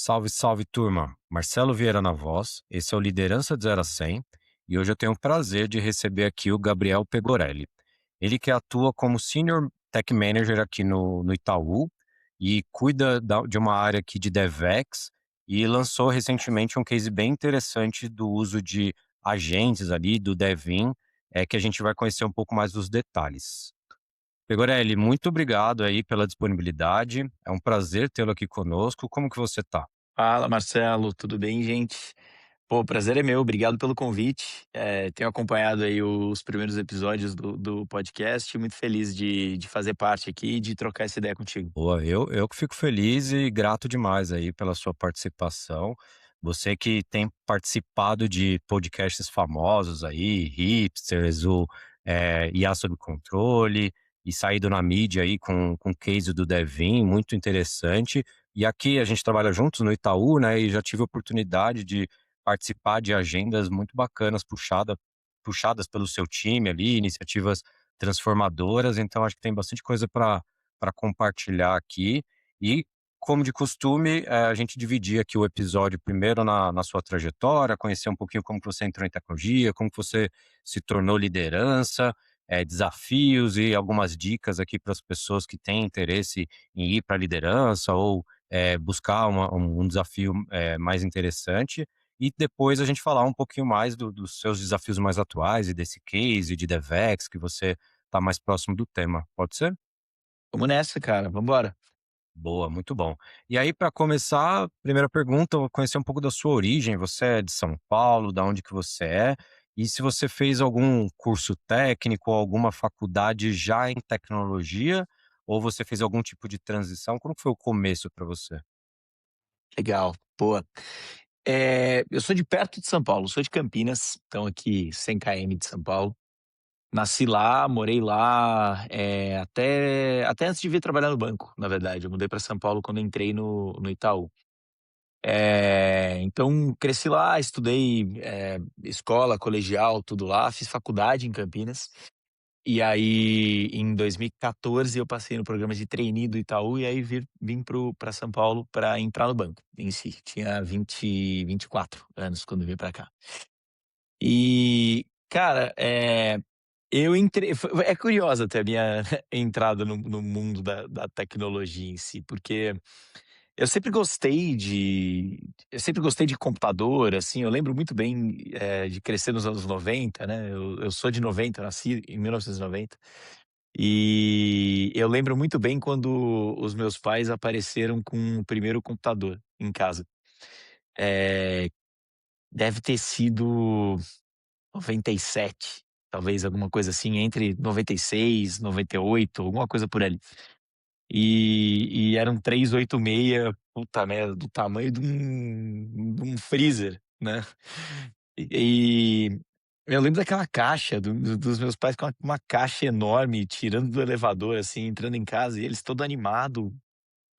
Salve, salve, turma! Marcelo Vieira na voz, esse é o Liderança de 0 a 100 e hoje eu tenho o prazer de receber aqui o Gabriel Pegorelli. Ele que atua como Senior Tech Manager aqui no Itaú e cuida de uma área aqui de DevEx e lançou recentemente um case bem interessante do uso de agentes ali, do Devin, que a gente vai conhecer um pouco mais dos detalhes. Pegorelli, muito obrigado aí pela disponibilidade. É um prazer tê-lo aqui conosco. Como que você tá? Fala, Marcelo, tudo bem, gente? Pô, o prazer é meu, obrigado pelo convite. Tenho acompanhado aí os primeiros episódios do podcast, muito feliz de fazer parte aqui e de trocar essa ideia contigo. Boa, eu que fico feliz e grato demais aí pela sua participação. Você que tem participado de podcasts famosos aí, Hipsters, o IA Sob Controle, e saído na mídia aí com o case do Devin, muito interessante. E aqui a gente trabalha juntos no Itaú, né? E já tive a oportunidade de participar de agendas muito bacanas, puxadas pelo seu time ali, iniciativas transformadoras. Então acho que tem bastante coisa para compartilhar aqui. E, como de costume, a gente dividir aqui o episódio primeiro na sua trajetória, conhecer um pouquinho como que você entrou em tecnologia, como que você se tornou liderança, desafios e algumas dicas aqui para as pessoas que têm interesse em ir para a liderança ou buscar um desafio mais interessante. E depois a gente falar um pouquinho mais dos seus desafios mais atuais e desse case de DevEx, que você está mais próximo do tema. Pode ser? Vamos nessa, cara, vambora. Boa, muito bom. E aí, para começar, primeira pergunta, eu vou conhecer um pouco da sua origem. Você é de São Paulo, da onde que você é? E se você fez algum curso técnico, alguma faculdade já em tecnologia, ou você fez algum tipo de transição? Como foi o começo para você? Legal, boa. Eu sou de perto de São Paulo, sou de Campinas, então aqui 100 km de São Paulo. Nasci lá, morei lá, até antes de vir trabalhar no banco, na verdade. Eu mudei para São Paulo quando entrei no Itaú. Então cresci lá, estudei, escola, colegial, tudo lá, fiz faculdade em Campinas. E aí em 2014 eu passei no programa de trainee do Itaú e aí vim para São Paulo para entrar no banco em si. Tinha 24 anos quando vim para cá. E, cara, eu entrei é curiosa até a minha entrada no mundo da tecnologia em si, porque eu sempre gostei de computador, assim, eu lembro muito bem, de crescer nos anos 90, né, eu sou de 90, eu nasci em 1990, e eu lembro muito bem quando os meus pais apareceram com o primeiro computador em casa. Eh, Deve ter sido 97, talvez alguma coisa assim, entre 96, 98, alguma coisa por ali. E era um 386, puta merda, do tamanho de um freezer, né. E eu lembro daquela caixa dos meus pais com uma caixa enorme, tirando do elevador, assim, entrando em casa e eles todo animado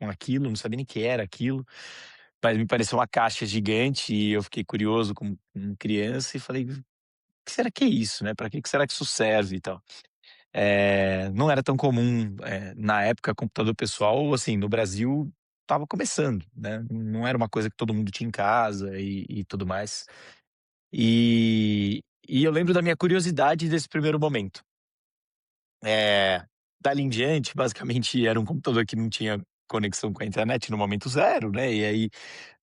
com aquilo, não sabia nem o que era aquilo, mas me pareceu uma caixa gigante e eu fiquei curioso como criança e falei: "O que será que é isso, né, pra que será que isso serve e tal?". Não era tão comum, na época, computador pessoal, assim, no Brasil estava começando, né, não era uma coisa que todo mundo tinha em casa e tudo mais. E eu lembro da minha curiosidade desse primeiro momento. Eh, Dali em diante, basicamente, era um computador que não tinha conexão com a internet no momento zero, né, e aí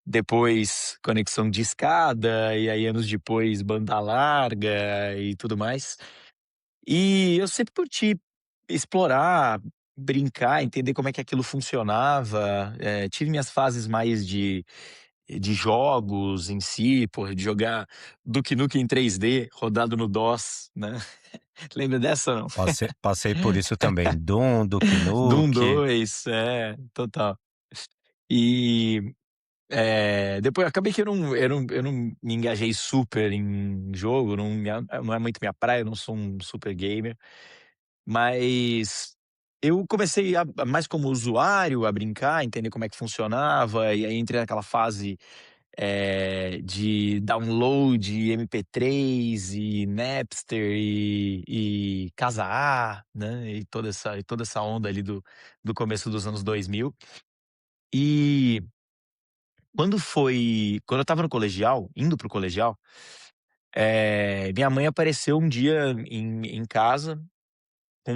depois conexão discada, e aí anos depois banda larga e tudo mais. E eu sempre curti explorar, brincar, entender como é que aquilo funcionava. Tive minhas fases mais de jogos em si, pô, de jogar Duke Nukem em 3D rodado no DOS, né. Lembra dessa ou não? Passei por isso também. Doom, Duke Doom Nukem. 2, total. E, depois acabei que eu não me engajei super em jogo, não é muito minha praia, eu não sou um super gamer. Mas eu comecei mais como usuário, a brincar, entender como é que funcionava, e aí entrei naquela fase, de download MP3 e Napster e Casa A, né, e toda essa onda ali do começo dos anos 2000. E Quando eu estava no colegial, indo para o colegial, minha mãe apareceu um dia em casa com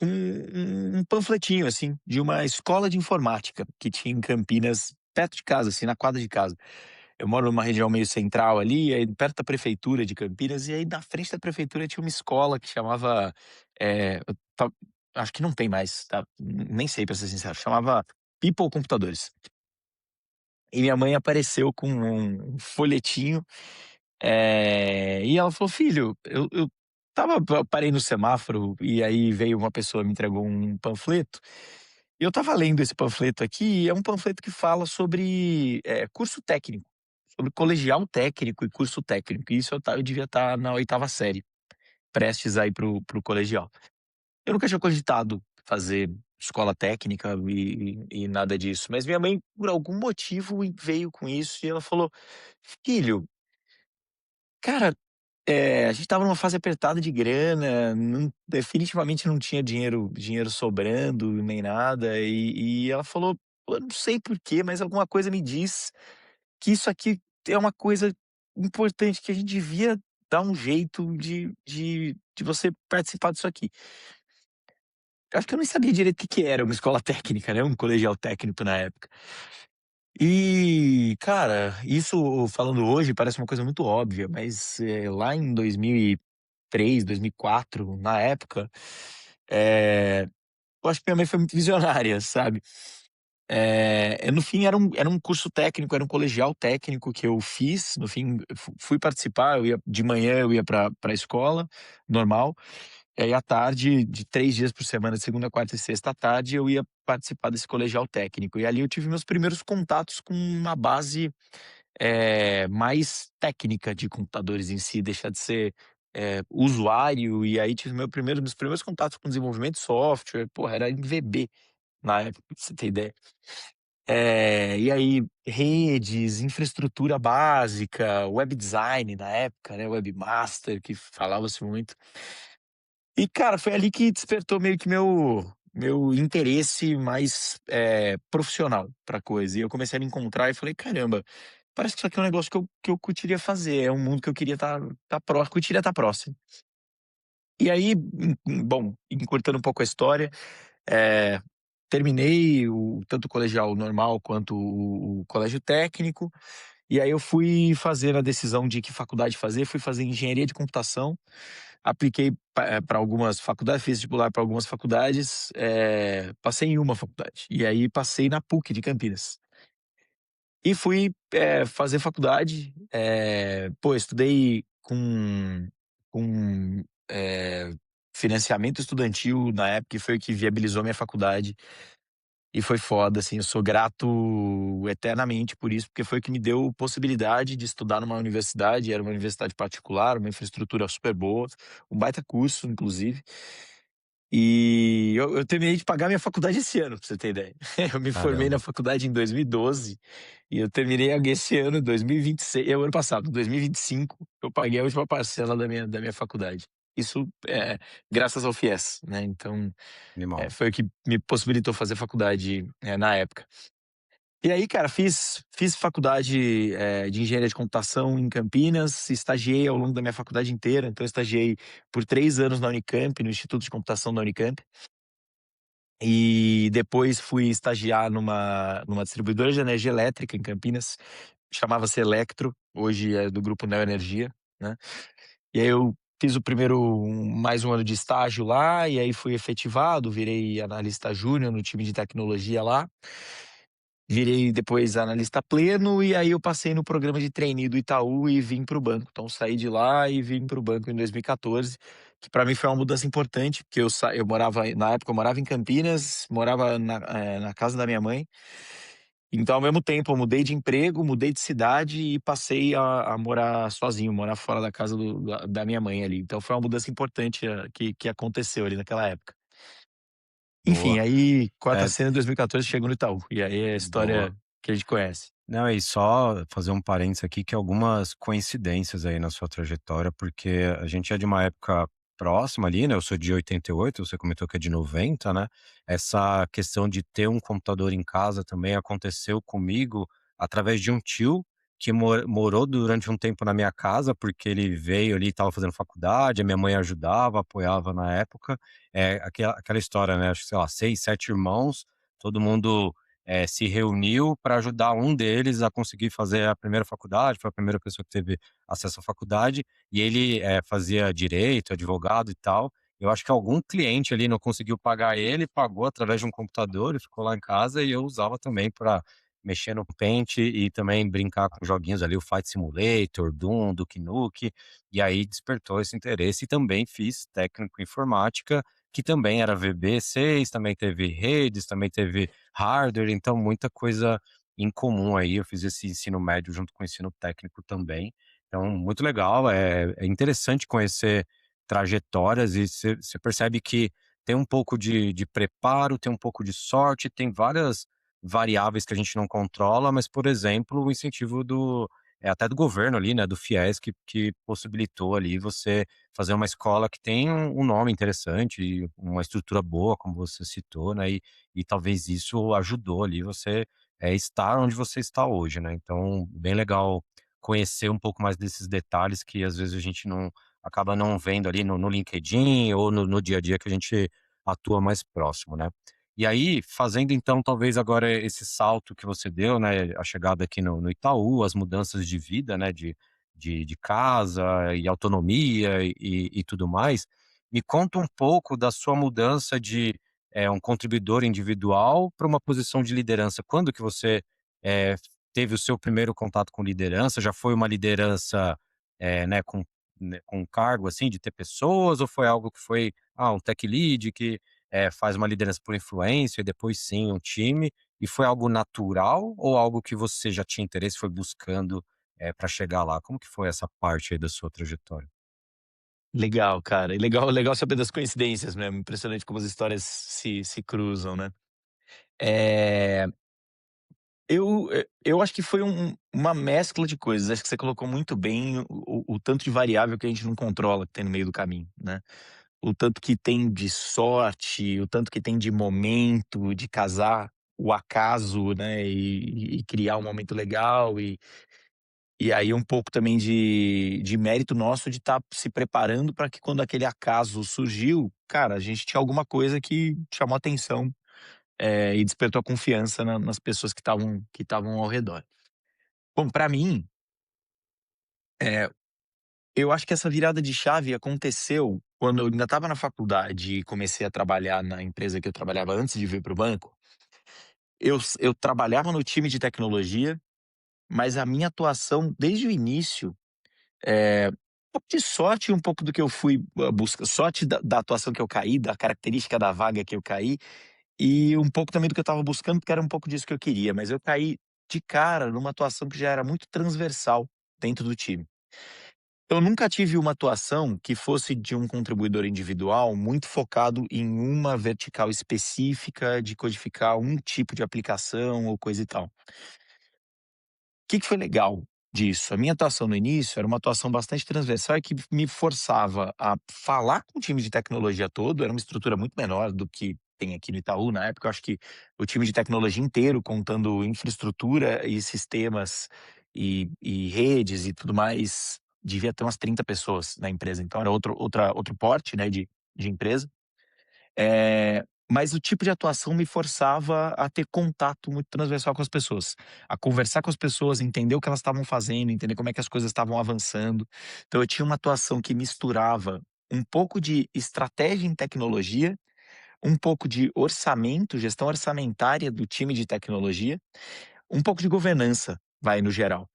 um panfletinho, assim, de uma escola de informática que tinha em Campinas, perto de casa, assim, na quadra de casa. Eu moro numa região meio central ali, aí perto da prefeitura de Campinas, e aí na frente da prefeitura tinha uma escola que chamava, eu ta acho que não tem mais, tá, nem sei pra ser sincero, chamava People Computadores. E minha mãe apareceu com um folhetinho, e ela falou: "Filho, eu parei no semáforo e aí veio uma pessoa me entregou um panfleto, e eu estava lendo esse panfleto aqui, e é um panfleto que fala sobre, curso técnico, sobre colegial técnico e curso técnico", e isso eu devia estar na oitava série, prestes a ir para o colegial. Eu nunca tinha cogitado fazer escola técnica e nada disso, mas minha mãe, por algum motivo, veio com isso e ela falou: "Filho, cara, a gente estava numa fase apertada de grana, definitivamente não tinha dinheiro sobrando nem nada", e ela falou: "Eu não sei por quê, mas alguma coisa me diz que isso aqui é uma coisa importante, que a gente devia dar um jeito de você participar disso aqui". Acho que eu nem sabia direito o que que era uma escola técnica, né, um colegial técnico na época. E, cara, isso falando hoje parece uma coisa muito óbvia, mas, lá em 2003, 2004, na época, eh, eu acho que minha mãe foi muito visionária, sabe. No fim era um curso técnico, era um colegial técnico que eu fiz, no fim eu fui participar, eu ia de manhã eu ia pra escola, normal, e aí à tarde, de 3 dias por semana, de segunda, quarta e sexta à tarde, eu ia participar desse colegial técnico. E ali eu tive meus primeiros contatos com uma base, mais técnica de computadores em si, deixar de ser, usuário, e aí tive meus primeiros contatos com desenvolvimento de software, porra, era em VB na época, pra você ter ideia. E aí redes, infraestrutura básica, web design na época, né, webmaster, que falava-se muito. E cara, foi ali que despertou meio que meu interesse mais, profissional pra coisa. E eu comecei a me encontrar e falei: "Caramba, parece que isso aqui é um negócio que eu curtiria fazer, é um mundo que eu queria curtiria estar próximo". E aí, bom, encurtando um pouco a história, eh, terminei tanto o colegial normal quanto o colégio técnico, e aí eu fui fazer a decisão de que faculdade fazer, fui fazer engenharia de computação. Apliquei pra algumas faculdades, fiz vestibular para algumas faculdades, passei em uma faculdade, e aí passei na PUC de Campinas. E fui, fazer faculdade, estudei com, financiamento estudantil na época, que foi o que viabilizou minha faculdade, e foi foda, assim, eu sou grato eternamente por isso, porque foi o que me deu possibilidade de estudar numa universidade, era uma universidade particular, uma infraestrutura super boa, um baita curso inclusive, e eu terminei de pagar minha faculdade esse ano, pra você ter ideia. Eu me formei na Caramba, faculdade em 2012, e eu terminei esse ano, 2026 ano passado, 2025, eu paguei a última parcela da minha faculdade. Isso, graças ao FIES, né, então animal. foi o que me possibilitou fazer faculdade, na época. E aí, cara, fiz faculdade, de engenharia de computação em Campinas, estagiei ao longo da minha faculdade inteira, então eu estagiei por 3 anos na Unicamp, no Instituto de Computação da Unicamp, e depois fui estagiar numa distribuidora de energia elétrica em Campinas, chamava-se Electro, hoje é do grupo Neoenergia, né. E aí eu fiz o primeiro mais um ano de estágio lá, e aí fui efetivado, virei analista júnior no time de tecnologia lá. Virei depois analista pleno, e aí eu passei no programa de trainee do Itaú e vim para o banco. Então saí de lá e vim para o banco em 2014, que para mim foi uma mudança importante, porque eu morava na época eu morava em Campinas, morava na casa da minha mãe. Então ao mesmo tempo eu mudei de emprego, mudei de cidade e passei a morar sozinho, morar fora da casa da minha mãe ali. Então foi uma mudança importante, que aconteceu ali naquela época. Enfim, Boa. aí quarta É, cena, 2014 chego no Itaú, e aí é a boa. história que a gente conhece. Não, e só fazer um parênteses aqui, que algumas coincidências aí na sua trajetória, porque a gente é de uma época próxima ali, né, eu sou de 88, você comentou que é de 90, né, essa questão de ter um computador em casa também aconteceu comigo, através de um tio que morou durante um tempo na minha casa, porque ele veio ali, estava fazendo faculdade, a minha mãe ajudava, apoiava na época. Aquela história, né, acho que, sei lá, 6, 7 irmãos, todo mundo, se reuniu para ajudar um deles a conseguir fazer a primeira faculdade, foi a primeira pessoa que teve acesso à faculdade, e ele, fazia direito, advogado e tal. Eu acho que algum cliente ali não conseguiu pagar ele, pagou através de um computador e ficou lá em casa, e eu usava também para mexer no Paint e também brincar com joguinhos ali, o Flight Simulator, Doom, Duke Nukem, e aí despertou esse interesse e também fiz técnico em informática, que também era VB6, também teve redes, também teve hardware, então muita coisa em comum aí, eu fiz esse ensino médio junto com o ensino técnico também, então muito legal, é interessante conhecer trajetórias e você percebe que tem um pouco de preparo, tem um pouco de sorte, tem várias variáveis que a gente não controla, mas, por exemplo, o incentivo até do governo ali, né, do FIES, que possibilitou ali você fazer uma escola que tem um nome interessante e uma estrutura boa, como você citou, né, e talvez isso ajudou ali você, estar onde você está hoje, né. Então, bem legal conhecer um pouco mais desses detalhes que às vezes a gente não acaba não vendo ali no LinkedIn ou no dia a dia que a gente atua mais próximo, né. E aí, fazendo então talvez agora esse salto que você deu, né, a chegada aqui no Itaú, as mudanças de vida, né, de casa e autonomia e tudo mais, me conta um pouco da sua mudança de, um contribuidor individual para uma posição de liderança. Quando que você, eh, teve o seu primeiro contato com liderança? Já foi uma liderança, né, com cargo, assim, de ter pessoas ou foi algo que foi, um tech lead que faz uma liderança por influência e depois sim um time, e foi algo natural ou algo que você já tinha interesse, foi buscando, pra chegar lá? Como que foi essa parte aí da sua trajetória? Legal, cara. E legal saber das coincidências mesmo, impressionante como as histórias se cruzam, né. Eh, eu acho que foi uma mescla de coisas, acho que você colocou muito bem o tanto de variável que a gente não controla que tem no meio do caminho, né. O tanto que tem de sorte, o tanto que tem de momento, de casar o acaso, né, e criar um momento legal e aí um pouco também de mérito nosso de estar se preparando para que quando aquele acaso surgiu, cara, a gente tinha alguma coisa que chamou atenção, e despertou a confiança nas pessoas que estavam ao redor. Bom, para mim, eh, eu acho que essa virada de chave aconteceu quando eu ainda estava na faculdade e comecei a trabalhar na empresa que eu trabalhava antes de vir para o banco. Eu trabalhava no time de tecnologia, mas a minha atuação desde o início, um pouco de sorte e um pouco do que eu fui, busca sorte da atuação que eu caí, da característica da vaga que eu caí, e um pouco também do que eu estava buscando, porque era um pouco disso que eu queria, mas eu caí de cara numa atuação que já era muito transversal dentro do time. Eu nunca tive uma atuação que fosse de um contribuidor individual muito focado em uma vertical específica de codificar um tipo de aplicação ou coisa e tal. Que foi legal disso? A minha atuação no início era uma atuação bastante transversal e que me forçava a falar com o time de tecnologia todo, era uma estrutura muito menor do que tem aqui no Itaú, na época eu acho que o time de tecnologia inteiro, contando infraestrutura e sistemas e redes e tudo mais, devia ter umas 30 pessoas na empresa, então era outro porte, né, de empresa. Mas o tipo de atuação me forçava a ter contato muito transversal com as pessoas, a conversar com as pessoas, entender o que elas estavam fazendo, entender como é que as coisas estavam avançando. Então eu tinha uma atuação que misturava um pouco de estratégia em tecnologia, um pouco de orçamento, gestão orçamentária do time de tecnologia, um pouco de governança, vai, no geral.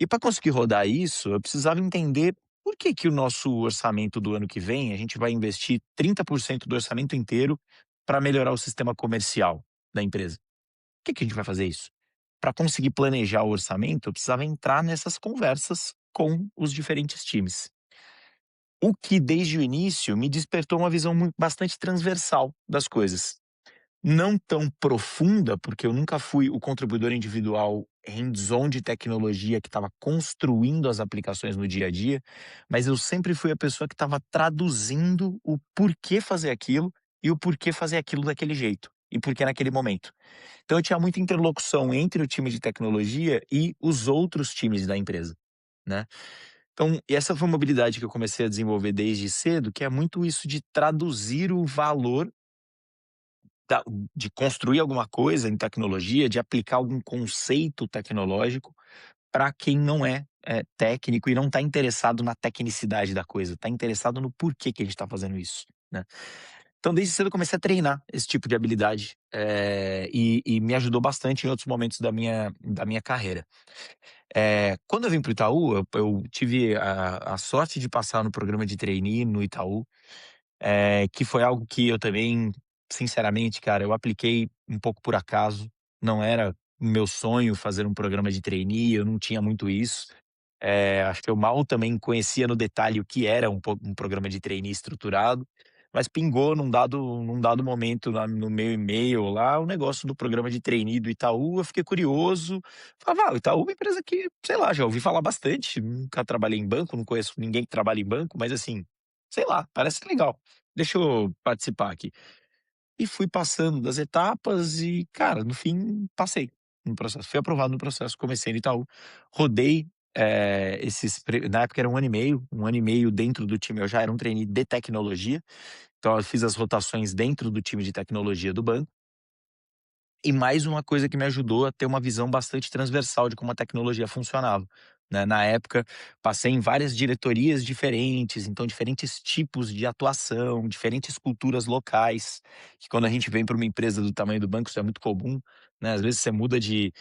E para conseguir rodar isso, eu precisava entender por que que o nosso orçamento do ano que vem, a gente vai investir 30% do orçamento inteiro para melhorar o sistema comercial da empresa. Por que que a gente vai fazer isso? Para conseguir planejar o orçamento, eu precisava entrar nessas conversas com os diferentes times. O que desde o início me despertou uma visão bastante transversal das coisas. Não tão profunda, porque eu nunca fui o contribuidor individual hands-on de tecnologia que estava construindo as aplicações no dia a dia, mas eu sempre fui a pessoa que estava traduzindo o porquê fazer aquilo e o porquê fazer aquilo daquele jeito. e por que naquele momento. Então eu tinha muita interlocução entre o time de tecnologia e os outros times da empresa, né. Então, e essa foi uma habilidade que eu comecei a desenvolver desde cedo, que é muito isso de traduzir o valor da de construir alguma coisa em tecnologia, de aplicar algum conceito tecnológico para quem não é, técnico e não está interessado na tecnicidade da coisa, está interessado no porquê que a gente está fazendo isso, né. Então desde cedo eu comecei a treinar esse tipo de habilidade, e me ajudou bastante em outros momentos da minha carreira. Quando eu vim para o Itaú, eu tive a sorte de passar no programa de trainee no Itaú, que foi algo que eu também, sinceramente, cara, eu apliquei um pouco por acaso, não era o meu sonho fazer um programa de trainee, eu não tinha muito isso. Acho que eu mal também conhecia no detalhe o que era um programa de trainee estruturado, mas pingou num dado momento lá no meu e-mail lá, o negócio do programa de trainee do Itaú, eu fiquei curioso, falava: "Ah, o Itaú é uma empresa que, sei lá, já ouvi falar bastante, nunca trabalhei em banco, não conheço ninguém que trabalha em banco, mas assim, sei lá, parece legal, deixa eu participar aqui". E fui passando das etapas e, cara, no fim passei no processo, fui aprovado no processo, comecei no Itaú, rodei, na época era um ano e meio dentro do time, eu já era um trainee de tecnologia, então eu fiz as rotações dentro do time de tecnologia do banco. E mais uma coisa que me ajudou a ter uma visão bastante transversal de como a tecnologia funcionava, né. Na época, passei em várias diretorias diferentes, então diferentes tipos de atuação, diferentes culturas locais, que quando a gente vem para uma empresa do tamanho do banco isso é muito comum, né. Às vezes você muda de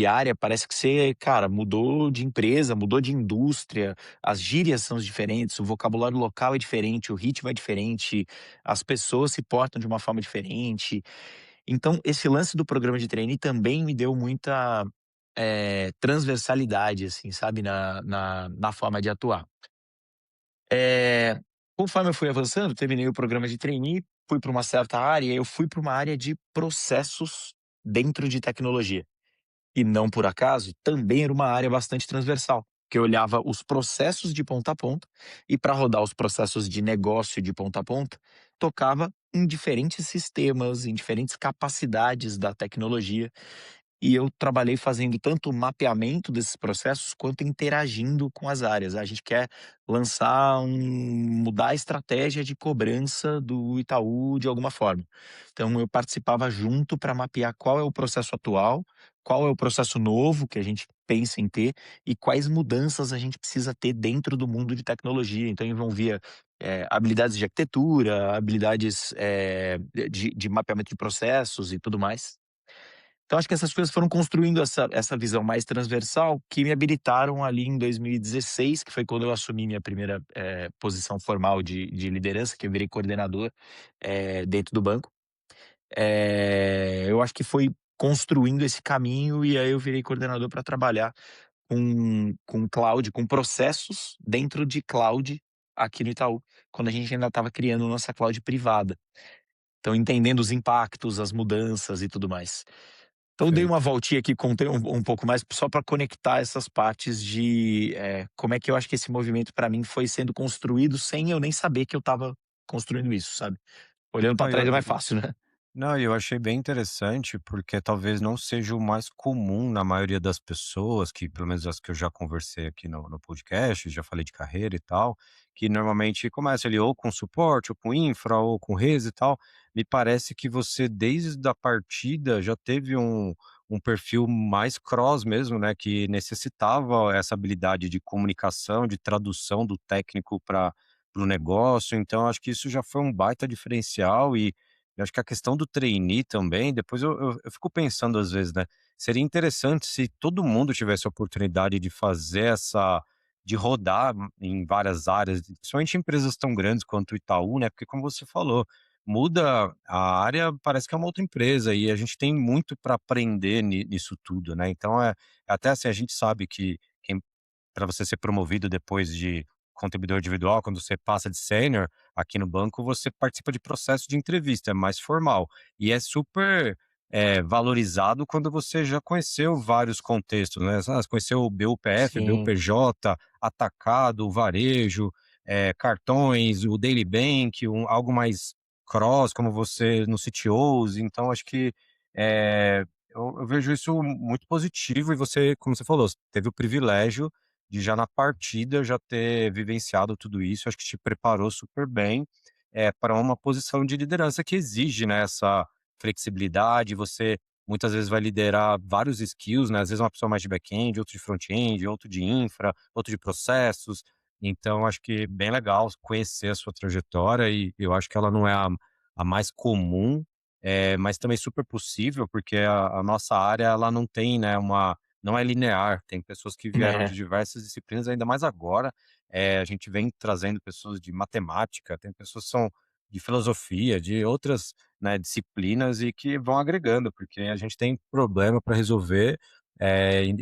área, parece que você, cara, mudou de empresa, mudou de indústria, as gírias são diferentes, o vocabulário local é diferente, o ritmo é diferente, as pessoas se portam de uma forma diferente. Então, esse lance do programa de trainee também me deu muita, transversalidade, assim, sabe, na forma de atuar. Eh, Conforme eu fui avançando, terminei o programa de trainee, fui para uma certa área, eu fui para uma área de processos dentro de tecnologia. E não por acaso, também era uma área bastante transversal, que eu olhava os processos de ponta a ponta, e para rodar os processos de negócio de ponta a ponta, tocava em diferentes sistemas, em diferentes capacidades da tecnologia, e eu trabalhei fazendo tanto o mapeamento desses processos, quanto interagindo com as áreas. A gente quer mudar a estratégia de cobrança do Itaú de alguma forma. Então eu participava junto para mapear qual é o processo atual, qual é o processo novo que a gente pensa em ter e quais mudanças a gente precisa ter dentro do mundo de tecnologia. Então envolvia, habilidades de arquitetura, habilidades, de mapeamento de processos e tudo mais. Então acho que essas coisas foram construindo essa visão mais transversal, que me habilitaram ali em 2016, que foi quando eu assumi minha primeira, posição formal de liderança, que eu virei coordenador, dentro do banco. Eu acho que foi construindo esse caminho, e aí eu virei coordenador para trabalhar com cloud, com processos dentro de cloud aqui no Itaú, quando a gente ainda estava criando nossa cloud privada. Então entendendo os impactos, as mudanças e tudo mais. Então dei uma Perfeito. voltinha aqui, contei um pouco mais só para conectar essas partes de, como é que eu acho que esse movimento para mim foi sendo construído sem eu nem saber que eu estava construindo isso, sabe. Olhando para Não, trás é mais fácil, né. não, e eu achei bem interessante, porque talvez não seja o mais comum na maioria das pessoas, que pelo menos as que eu já conversei aqui no podcast, já falei de carreira e tal, que normalmente começa ali ou com suporte, ou com infra, ou com res e tal. Me parece que você, desde a partida, já teve um perfil mais cross mesmo, né, que necessitava essa habilidade de comunicação, de tradução do técnico para o negócio. Então, acho que isso já foi um baita diferencial. E eu acho que a questão do trainee também, depois eu fico pensando às vezes, né, seria interessante se todo mundo tivesse a oportunidade de fazer de rodar em várias áreas, principalmente em empresas tão grandes quanto o Itaú, né, porque como você falou, muda a área, parece que é uma outra empresa e a gente tem muito para aprender nisso tudo, né, então até assim, a gente sabe que para você ser promovido depois de contribuidor individual, quando você passa de sênior, aqui no banco você participa de processo de entrevista, é mais formal. E é super, valorizado quando você já conheceu vários contextos, né. Você conheceu o BUPF, Sim, BUPJ, atacado, varejo, cartões, o daily bank, algo mais cross, como você no CTOs, então acho que, eu vejo isso muito positivo e você, como você falou, teve o privilégio de já na partida já ter vivenciado tudo isso, acho que te preparou super bem, para uma posição de liderança que exige, né, essa flexibilidade, você muitas vezes vai liderar vários skills, né, às vezes uma pessoa mais de back-end, outro de front-end, outro de infra, outro de processos, então acho que bem legal conhecer a sua trajetória e eu acho que ela não é a mais comum, mas também super possível, porque a nossa área ela não tem, né, não é linear, tem pessoas que vieram de né. diversas disciplinas, ainda mais agora, a gente vem trazendo pessoas de matemática, tem pessoas que são de filosofia, de outras, né, disciplinas e que vão agregando, porque a gente tem problema para resolver,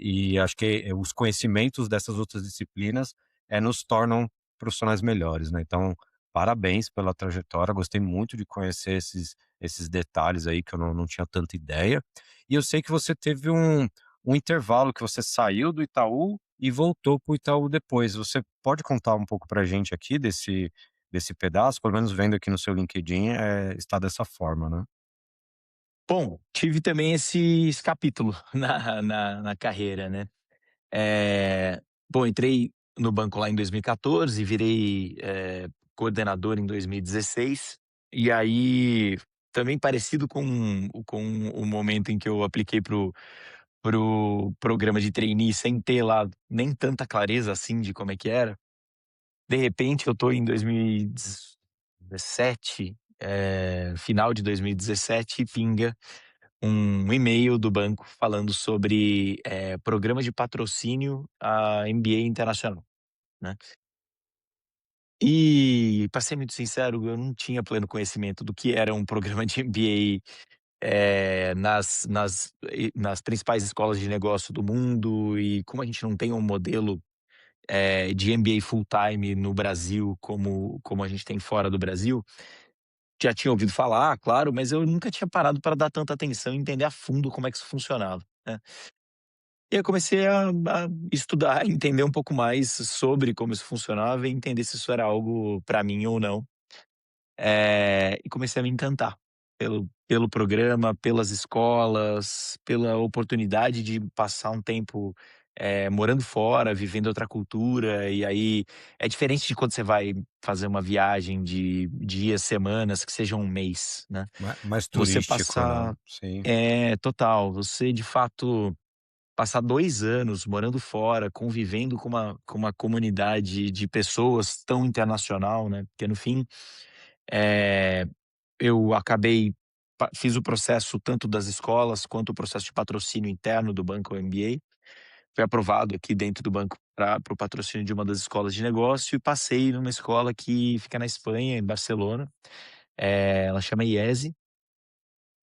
e acho que os conhecimentos dessas outras disciplinas nos tornam profissionais melhores, né. Então, parabéns pela trajetória, gostei muito de conhecer esses detalhes aí que eu não tinha tanta ideia. E eu sei que você teve um intervalo que você saiu do Itaú e voltou para o Itaú depois. Você pode contar um pouco pra gente aqui desse pedaço? Pelo menos vendo aqui no seu LinkedIn, está dessa forma, né. Bom, tive também esse capítulo na carreira, né. Bom, entrei no banco lá em 2014, virei, coordenador em 2016, e aí também parecido com o momento em que eu apliquei para o programa de trainee sem ter lá nem tanta clareza assim de como é que era. De repente eu tô em 2017, final de 2017 e pinga um e-mail do banco falando sobre, programa de patrocínio a MBA internacional, né. E, pra ser muito sincero, eu não tinha pleno conhecimento do que era um programa de MBA, nas principais escolas de negócio do mundo e como a gente não tem um modelo, de MBA full time no Brasil como a gente tem fora do Brasil, já tinha ouvido falar, claro, mas eu nunca tinha parado para dar tanta atenção e entender a fundo como é que isso funcionava, né. E aí eu comecei a estudar, entender um pouco mais sobre como isso funcionava e entender se isso era algo para mim ou não. E comecei a me encantar pelo programa, pelas escolas, pela oportunidade de passar um tempo, morando fora, vivendo outra cultura, e aí é diferente de quando você vai fazer uma viagem de dias, semanas, que seja um mês, né. Mais Você turístico, né. passar Sim. total. Você de fato passar 2 anos morando fora, convivendo com uma comunidade de pessoas tão internacional, né, porque no fim, eh, eu acabei fiz o processo tanto das escolas quanto o processo de patrocínio interno do banco MBA. Fui aprovado aqui dentro do banco para o patrocínio de uma das escolas de negócio e passei numa escola que fica na Espanha, em Barcelona, ela chama IESE,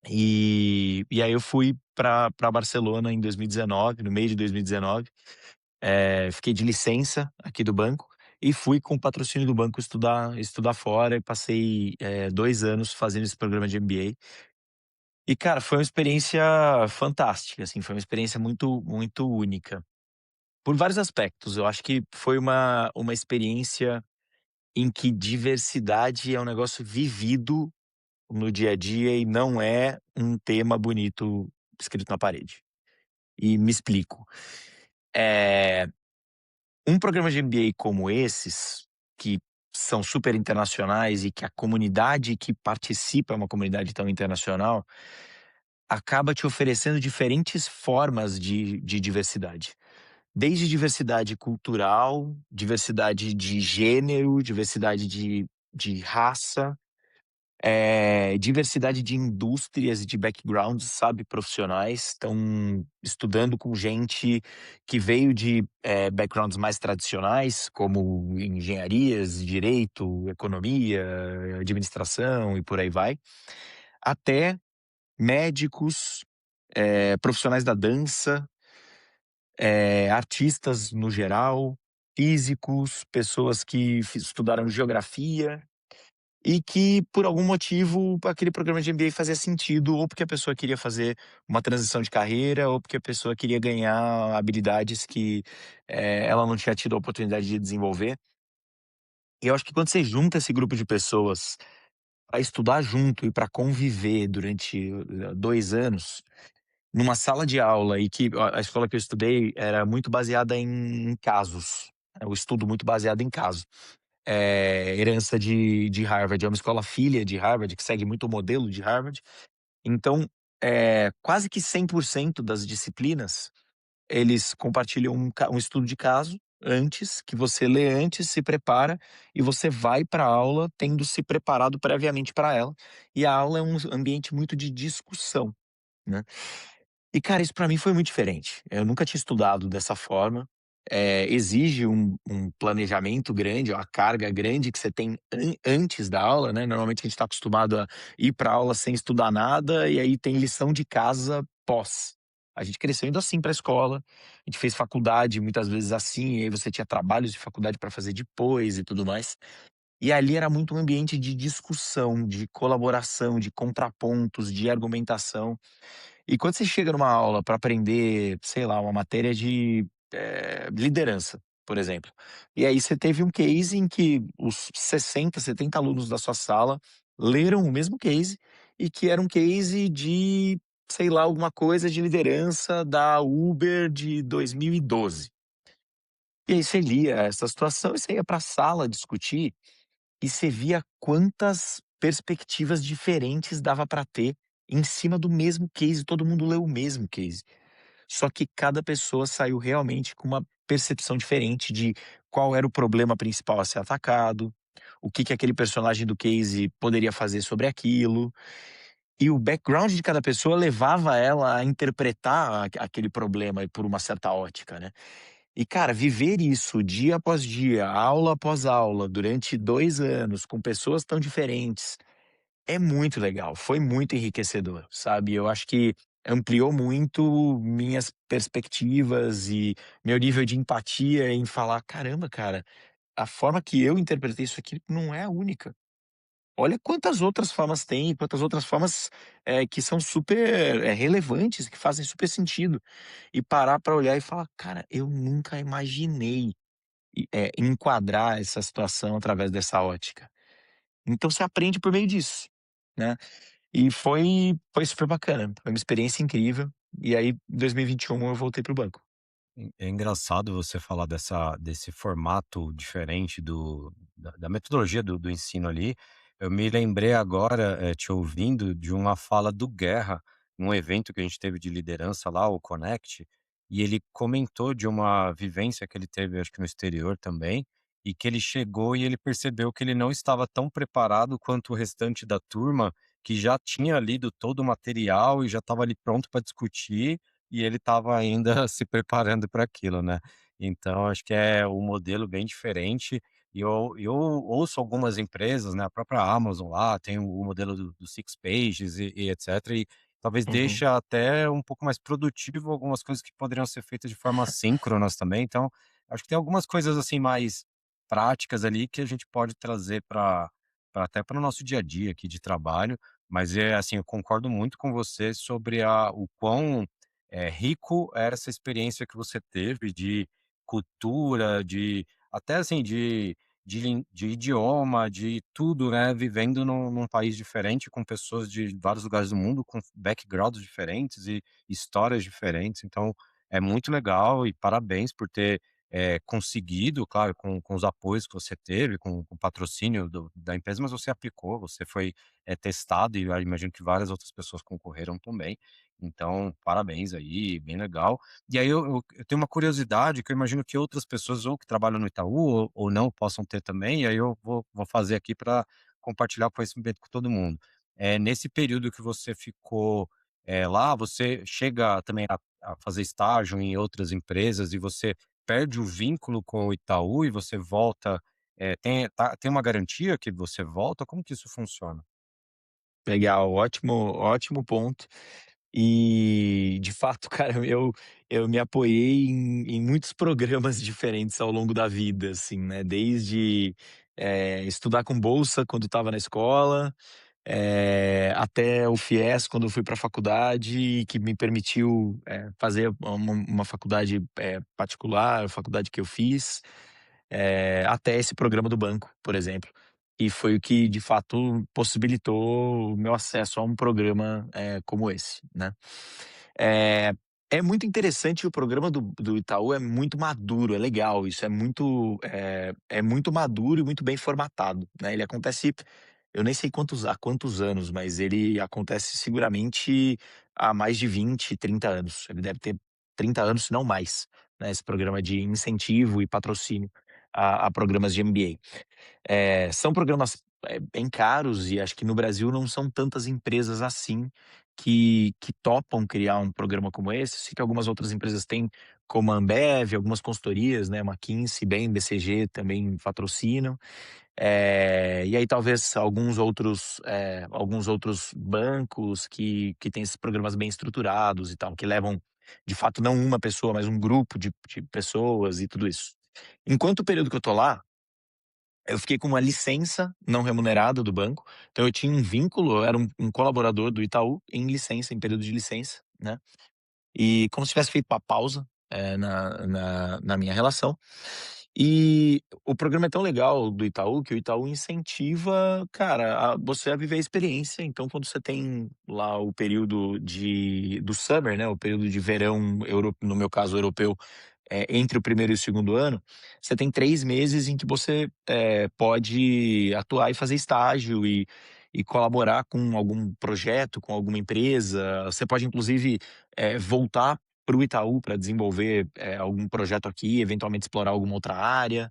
e aí eu fui para Barcelona em 2019, no meio de 2019, fiquei de licença aqui do banco e fui com o patrocínio do banco estudar fora e passei, 2 anos fazendo esse programa de MBA. E cara, foi uma experiência fantástica, assim, foi uma experiência muito muito única, por vários aspectos. Eu acho que foi uma experiência em que diversidade é um negócio vivido no dia a dia e não é um tema bonito escrito na parede. E me explico. Eh, um programa de MBA como esses, que são super internacionais e que a comunidade que participa é uma comunidade tão internacional, acaba te oferecendo diferentes formas de diversidade. Desde diversidade cultural, diversidade de gênero, diversidade de raça, diversidade de indústrias e de backgrounds, sabe, profissionais. Estão estudando com gente que veio de, backgrounds mais tradicionais, como engenharias, direito, economia, administração e por aí vai, até médicos, profissionais da dança, artistas no geral, físicos, pessoas que estudaram geografia e que, por algum motivo, aquele programa de MBA fazia sentido, ou porque a pessoa queria fazer uma transição de carreira, ou porque a pessoa queria ganhar habilidades que, ela não tinha tido a oportunidade de desenvolver. E eu acho que quando você junta esse grupo de pessoas pra estudar junto e para conviver durante 2 anos, numa sala de aula e que a escola que eu estudei era muito baseada em casos, o estudo muito baseado em casos. Herança de Harvard, é uma escola filha de Harvard, que segue muito o modelo de Harvard. Então, quase que 100% das disciplinas, eles compartilham um estudo de caso antes, que você lê antes, se prepara, e você vai para a aula tendo se preparado previamente para ela. E a aula é um ambiente muito de discussão, né. E cara, isso pra mim foi muito diferente. Eu nunca tinha estudado dessa forma. Exige um planejamento grande, uma carga grande que você tem antes da aula, né. Normalmente a gente tá acostumado a ir pra aula sem estudar nada, e aí tem lição de casa pós. A gente cresceu indo assim pra escola, a gente fez faculdade muitas vezes assim, e aí você tinha trabalhos de faculdade pra fazer depois e tudo mais. E ali era muito um ambiente de discussão, de colaboração, de contrapontos, de argumentação. E quando você chega numa aula para aprender, sei lá, uma matéria de, liderança, por exemplo, e aí você teve um case em que os 60, 70 alunos da sua sala leram o mesmo case, e que era um case de, sei lá, alguma coisa de liderança da Uber de 2012. E aí você lia essa situação e você ia para a sala discutir, e você via quantas perspectivas diferentes dava para ter em cima do mesmo case, todo mundo leu o mesmo case. Só que cada pessoa saiu realmente com uma percepção diferente de qual era o problema principal a ser atacado, o que que aquele personagem do case poderia fazer sobre aquilo, e o background de cada pessoa levava ela a interpretar aquele problema por uma certa ótica, né. E cara, viver isso dia após dia, aula após aula, durante 2 anos, com pessoas tão diferentes, é muito legal, foi muito enriquecedor, sabe. Eu acho que ampliou muito minhas perspectivas e meu nível de empatia em falar: "Caramba, cara, a forma que eu interpretei isso aqui não é a única. Olha quantas outras formas tem, quantas outras formas, que são super, relevantes, que fazem super sentido". E parar pra olhar e falar: "Cara, eu nunca imaginei enquadrar essa situação através dessa ótica". Então você aprende por meio disso, né. E foi super bacana, foi uma experiência incrível, e aí em 2021 eu voltei para o banco. É engraçado você falar desse formato diferente da metodologia do ensino ali. Eu me lembrei agora, te ouvindo, de uma fala do Guerra, num evento que a gente teve de liderança lá, o Connect, e ele comentou de uma vivência que ele teve, acho que no exterior também, e que ele chegou e ele percebeu que ele não estava tão preparado quanto o restante da turma, que já tinha lido todo o material e já estava ali pronto para discutir, e ele estava ainda se preparando para aquilo, né. Então acho que é um modelo bem diferente, e eu ouço algumas empresas, né, a própria Amazon lá tem o modelo do Six Pages e etcétera, e talvez Uhum. deixa até um pouco mais produtivo algumas coisas que poderiam ser feitas de forma síncronas também. Então, acho que tem algumas coisas, assim, mais práticas ali que a gente pode trazer para até para o nosso dia a dia aqui de trabalho, mas assim, eu concordo muito com você sobre a o quão rico era essa experiência que você teve de cultura, de até assim, de idioma, de tudo, né, vivendo num país diferente, com pessoas de vários lugares do mundo, com backgrounds diferentes e histórias diferentes. Então, é muito legal e parabéns por ter, conseguido, claro, com os apoios que você teve, com o patrocínio da empresa, mas você aplicou, você foi, testado e eu imagino que várias outras pessoas concorreram também. Então, parabéns aí, bem legal. E aí eu tenho uma curiosidade que eu imagino que outras pessoas ou que trabalham no Itaú ou não possam ter também, e aí eu vou fazer aqui para compartilhar o conhecimento com todo mundo. Nesse período que você ficou, lá, você chega também a fazer estágio em outras empresas e você perde o vínculo com o Itaú e você volta, tem uma garantia que você volta? Como que isso funciona? Legal, ótimo, ótimo ponto. E, de fato, cara, eu me apoiei em muitos programas diferentes ao longo da vida, assim, né, desde, estudar com bolsa quando estava na escola, até o FIES quando eu fui para a faculdade, que me permitiu, fazer uma faculdade, particular, a faculdade que eu fiz, até esse programa do banco, por exemplo. que foi o que de fato possibilitou o meu acesso a um programa, como esse, né. Eh, é muito interessante, o programa do Itaú é muito maduro, é legal, isso é muito maduro e muito bem formatado, né. Ele acontece, eu nem sei há quantos anos, mas ele acontece seguramente há mais de 20, 30 anos. Ele deve ter 30 anos, se não mais, né, esse programa de incentivo e patrocínio a programas de MBA. São programas, bem caros, e acho que no Brasil não são tantas empresas assim que topam criar um programa como esse. Sei que algumas outras empresas têm, como a Ambev, algumas consultorias, né, McKinsey, Bain, BCG também patrocinam. E aí talvez alguns outros bancos que têm esses programas bem estruturados e tal, que levam, de fato, não uma pessoa, mas um grupo de pessoas e tudo isso. Enquanto o período que eu tô lá, eu fiquei com uma licença não remunerada do banco, então eu tinha um vínculo, eu era um colaborador do Itaú em licença, em período de licença, né, e como se tivesse feito uma pausa, na minha relação. E o programa é tão legal do Itaú, que o Itaú incentiva, cara, a você a viver a experiência. Então quando você tem lá o período do summer, né, o período de verão no meu caso europeu, entre o primeiro e o segundo ano, você tem 3 meses em que você, pode atuar e fazer estágio e colaborar com algum projeto, com alguma empresa. Você pode inclusive, voltar para o Itaú para desenvolver, algum projeto aqui, eventualmente explorar alguma outra área.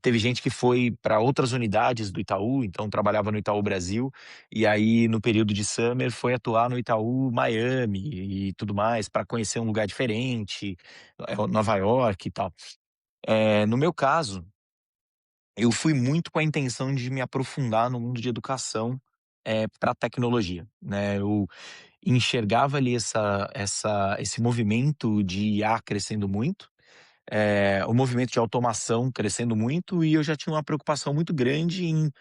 Teve gente que foi para outras unidades do Itaú, então trabalhava no Itaú Brasil, e aí no período de summer foi atuar no Itaú Miami e tudo mais, para conhecer um lugar diferente, Nova York e tal. No meu caso, eu fui muito com a intenção de me aprofundar no mundo de educação, pra tecnologia, né. Eu enxergava ali esse movimento de IA crescendo muito, o movimento de automação crescendo muito, e eu já tinha uma preocupação muito grande em,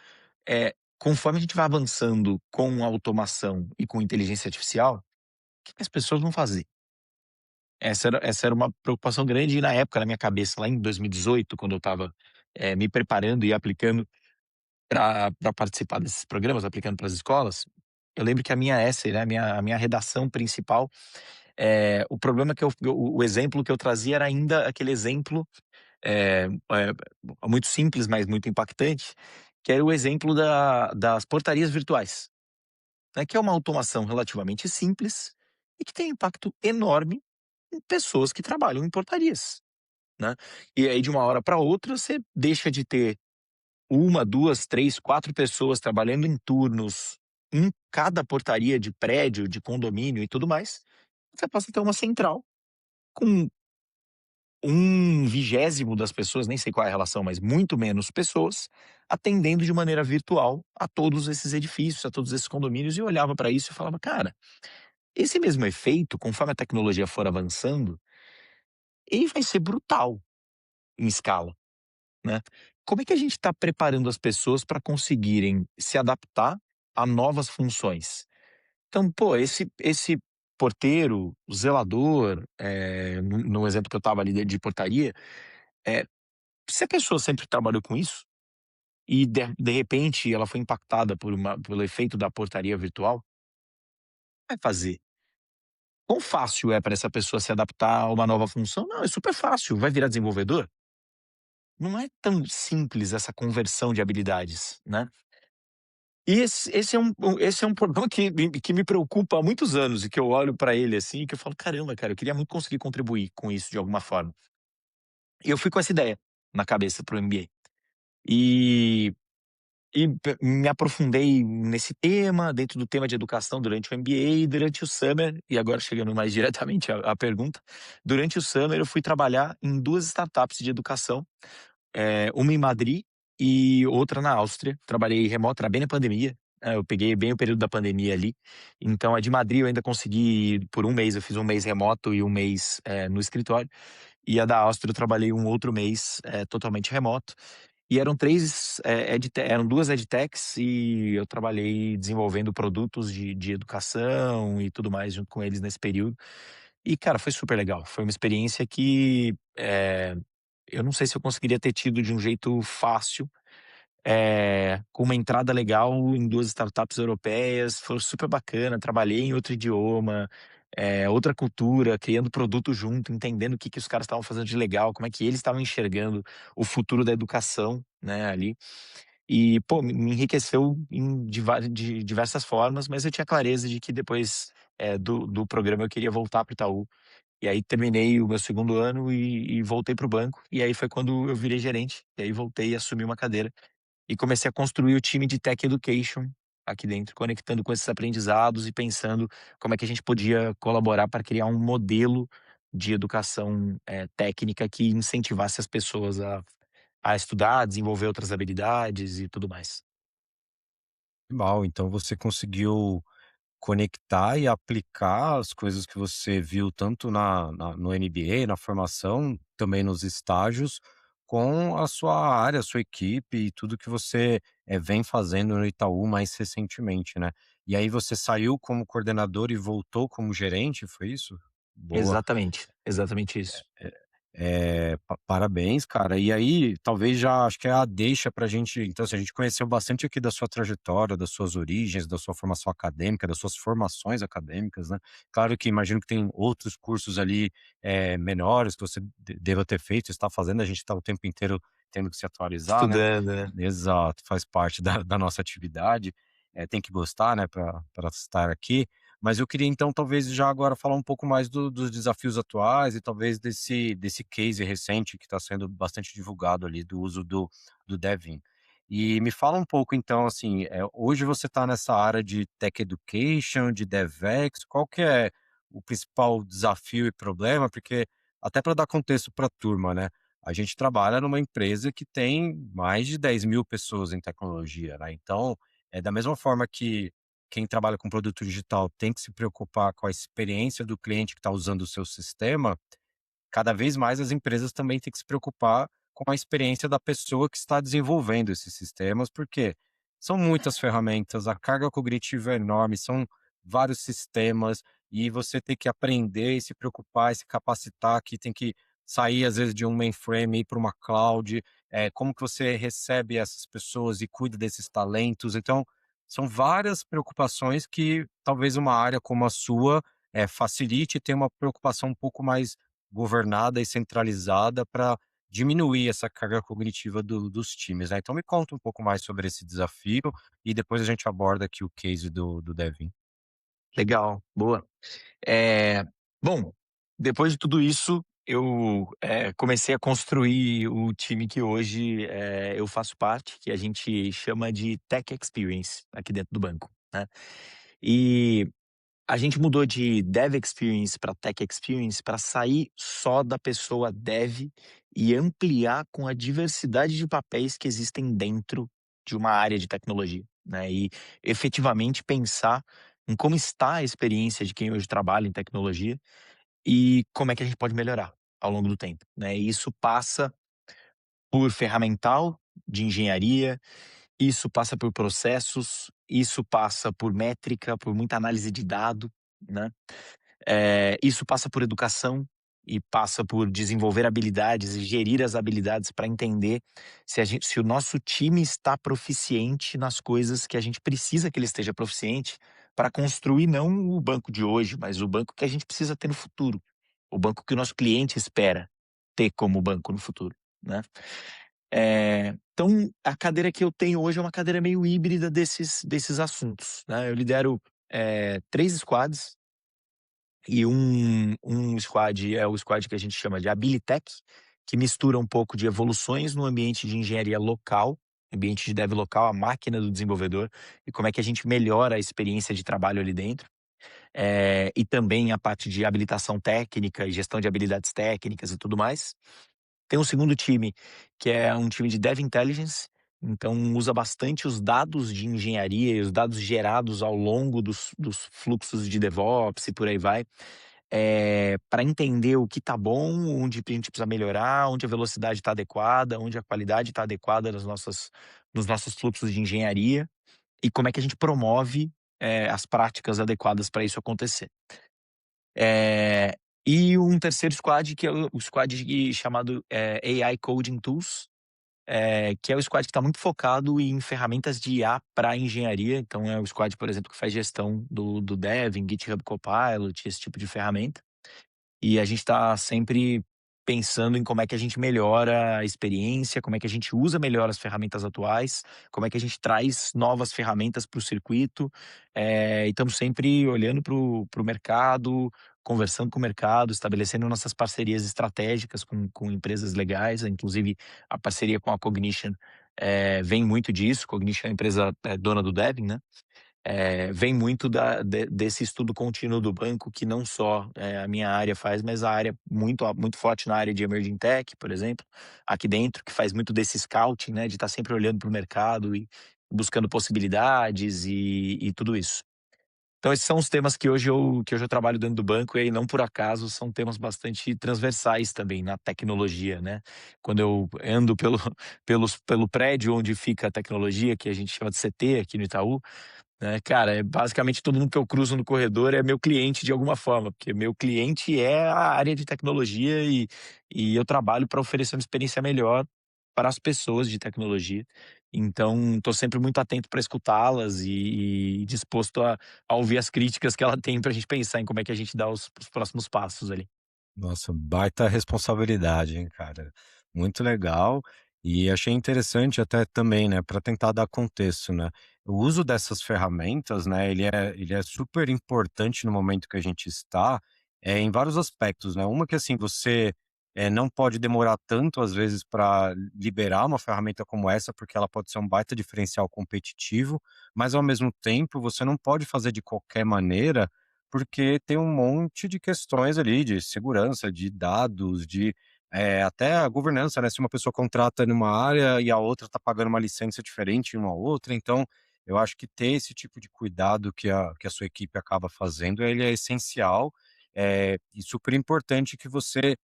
conforme a gente vai avançando com automação e com inteligência artificial, o que que as pessoas vão fazer? Essa era uma preocupação grande, e na época, na minha cabeça, lá em 2018, quando eu estava, me preparando e aplicando para participar desses programas, aplicando para as escolas, eu lembro que a minha essay, né, a minha redação principal, o problema que o exemplo que eu trazia era ainda aquele exemplo, muito simples, mas muito impactante, que era o exemplo das portarias virtuais, né, que é uma automação relativamente simples e que tem impacto enorme em pessoas que trabalham em portarias, né. E aí de uma hora para outra você deixa de ter uma, 2, 3, 4 pessoas trabalhando em turnos em cada portaria de prédio, de condomínio e tudo mais. Você passa a ter uma central com 1/20 das pessoas, nem sei qual é a relação, mas muito menos pessoas, atendendo de maneira virtual a todos esses edifícios, a todos esses condomínios. E eu olhava para isso e falava: "Cara, esse mesmo efeito, conforme a tecnologia for avançando, ele vai ser brutal em escala", né. Como é que a gente está preparando as pessoas para conseguirem se adaptar a novas funções? Então, pô, esse porteiro, zelador, no exemplo que eu estava ali de portaria, eh, se a pessoa sempre trabalhou com isso e de repente ela foi impactada pelo efeito da portaria virtual, vai fazer? Quão fácil é para essa pessoa se adaptar a uma nova função? Não, é super fácil. Vai virar desenvolvedor? Não é tão simples essa conversão de habilidades, né. E esse é um problema que me preocupa há muitos anos, e que eu olho para ele, assim, que eu falo: "Caramba, cara, eu queria muito conseguir contribuir com isso de alguma forma". E eu fui com essa ideia na cabeça para o MBA. E me aprofundei nesse tema, dentro do tema de educação durante o MBA e durante o summer, e agora chegando mais diretamente à pergunta, durante o summer eu fui trabalhar em 2 startups de educação, uma em Madrid e outra na Áustria. Trabalhei remoto, era bem na pandemia, eu peguei bem o período da pandemia ali. Então a de Madrid eu ainda consegui ir por 1 mês, eu fiz 1 mês remoto e 1 mês, no escritório, e a da Áustria eu trabalhei um outro mês, totalmente remoto. E eram 2 edtechs, e eu trabalhei desenvolvendo produtos de educação e tudo mais junto com eles nesse período. E cara, foi super legal, foi uma experiência que, eu não sei se eu conseguiria ter tido de um jeito fácil, com uma entrada legal em 2 startups europeias, foi super bacana, trabalhei em outro idioma, outra cultura, criando produto junto, entendendo o que os caras estavam fazendo de legal, como é que eles estavam enxergando o futuro da educação, né, ali. E, pô, me enriqueceu de diversas formas, mas eu tinha clareza de que depois, do programa eu queria voltar para o Itaú. E aí terminei o meu segundo ano e voltei para o banco, e aí foi quando eu virei gerente, e aí voltei e assumi uma cadeira. E comecei a construir o time de Tech Education aqui dentro, conectando com esses aprendizados e pensando como é que a gente podia colaborar para criar um modelo de educação, técnica que incentivasse as pessoas a estudar, desenvolver outras habilidades e tudo mais. Animal, então você conseguiu conectar e aplicar as coisas que você viu tanto no MBA, na formação, também nos estágios, com a sua área, a sua equipe e tudo que você, vem fazendo no Itaú mais recentemente, né. E aí você saiu como coordenador e voltou como gerente, foi isso? Boa. Exatamente, exatamente isso. Parabéns, cara. E aí, talvez já acho que é a deixa pra gente então, assim, a gente conheceu bastante aqui da sua trajetória, das suas origens, da sua formação acadêmica, das suas formações acadêmicas, né. Claro que imagino que tem outros cursos ali, menores que você deva ter feito, está fazendo, a gente está o tempo inteiro tendo que se atualizar, né. Estudando, né. Exato, faz parte da nossa atividade, tem que gostar, né, pra estar aqui. Mas eu queria então talvez já agora falar um pouco mais dos desafios atuais e talvez desse case recente que está sendo bastante divulgado ali do uso do Devin. E me fala um pouco então, assim, hoje você está nessa área de Tech Education, de DevEx, qual que é o principal desafio e problema? Porque até para dar contexto para a turma, né, a gente trabalha numa empresa que tem mais de 10.000 pessoas em tecnologia, né, então, da mesma forma que quem trabalha com produto digital tem que se preocupar com a experiência do cliente que está usando o seu sistema, cada vez mais as empresas também têm que se preocupar com a experiência da pessoa que está desenvolvendo esses sistemas, porque são muitas ferramentas, a carga cognitiva é enorme, são vários sistemas, e você tem que aprender e se preocupar e se capacitar, que tem que sair às vezes de um mainframe e ir para uma cloud, como que você recebe essas pessoas e cuida desses talentos. Então, são várias preocupações que talvez uma área como a sua, facilite e tenha uma preocupação um pouco mais governada e centralizada para diminuir essa carga cognitiva dos times, né. Então me conta um pouco mais sobre esse desafio e depois a gente aborda aqui o case do Devin. Legal, boa. Eh, bom, depois de tudo isso, eu, comecei a construir o time que hoje, eu faço parte, que a gente chama de Tech Experience aqui dentro do banco, né. E a gente mudou de Dev Experience para Tech Experience para sair só da pessoa dev e ampliar com a diversidade de papéis que existem dentro de uma área de tecnologia, né, e efetivamente pensar em como está a experiência de quem hoje trabalha em tecnologia e como é que a gente pode melhorar ao longo do tempo, né. E isso passa por ferramental de engenharia, isso passa por processos, isso passa por métrica, por muita análise de dado, né. Isso passa por educação e passa por desenvolver habilidades e gerir as habilidades para entender se o nosso time está proficiente nas coisas que a gente precisa que ele esteja proficiente para construir não o banco de hoje, mas o banco que a gente precisa ter no futuro, o banco que o nosso cliente espera ter como banco no futuro, né. Então a cadeira que eu tenho hoje é uma cadeira meio híbrida desses assuntos, né. Eu lidero, 3 squads e um squad é o squad que a gente chama de Abilitech, que mistura um pouco de evoluções no ambiente de engenharia local, ambiente de dev local, a máquina do desenvolvedor, e como é que a gente melhora a experiência de trabalho ali dentro. E também a parte de habilitação técnica e gestão de habilidades técnicas e tudo mais. Tem um segundo time, que é um time de Dev Intelligence, então usa bastante os dados de engenharia e os dados gerados ao longo dos fluxos de DevOps e por aí vai, para entender o que tá bom, onde a gente precisa melhorar, onde a velocidade está adequada, onde a qualidade está adequada nos nossos fluxos de engenharia, e como é que a gente promove, as práticas adequadas para isso acontecer. E um terceiro squad que é o squad chamado, AI Coding Tools, que é o squad que está muito focado em ferramentas de IA para engenharia. Então é o squad, por exemplo, que faz gestão do dev em GitHub Copilot, esse tipo de ferramenta. E a gente está sempre pensando em como é que a gente melhora a experiência, como é que a gente usa melhor as ferramentas atuais, como é que a gente traz novas ferramentas para o circuito, e estamos sempre olhando para o mercado, conversando com o mercado, estabelecendo nossas parcerias estratégicas com empresas legais, inclusive a parceria com a Cognition, vem muito disso. Cognition é a empresa, dona do Devin, né? Vem muito desse estudo contínuo do banco, que não só a minha área faz, mas a área muito forte na área de emerging tech, por exemplo, aqui dentro, que faz muito desse scouting, né, de estar sempre olhando para o mercado e buscando possibilidades e tudo isso. Então esses são os temas que hoje eu trabalho dentro do banco, e aí não por acaso são temas bastante transversais também na tecnologia, né. Quando eu ando pelo prédio onde fica a tecnologia, que a gente chama de CT aqui no Itaú, né, cara, basicamente todo mundo que eu cruzo no corredor é meu cliente de alguma forma, porque meu cliente é a área de tecnologia, e eu trabalho para oferecer uma experiência melhor para as pessoas de tecnologia. Então, estou sempre muito atento para escutá-las e disposto a ouvir as críticas que ela tem, para a gente pensar em como é que a gente dá os próximos passos ali. Nossa, baita responsabilidade, hein, cara. Muito legal. E achei interessante até também, né, para tentar dar contexto, né. O uso dessas ferramentas, né, ele é super importante no momento que a gente está, em vários aspectos, né. Uma que, assim, você, não pode demorar tanto, às vezes, para liberar uma ferramenta como essa, porque ela pode ser um baita diferencial competitivo, mas, ao mesmo tempo, você não pode fazer de qualquer maneira, porque tem um monte de questões ali de segurança, de dados, de, até a governança, né, se uma pessoa contrata numa área e a outra está pagando uma licença diferente em uma outra, então eu acho que ter esse tipo de cuidado que a sua equipe acaba fazendo, ele é essencial, e super importante que você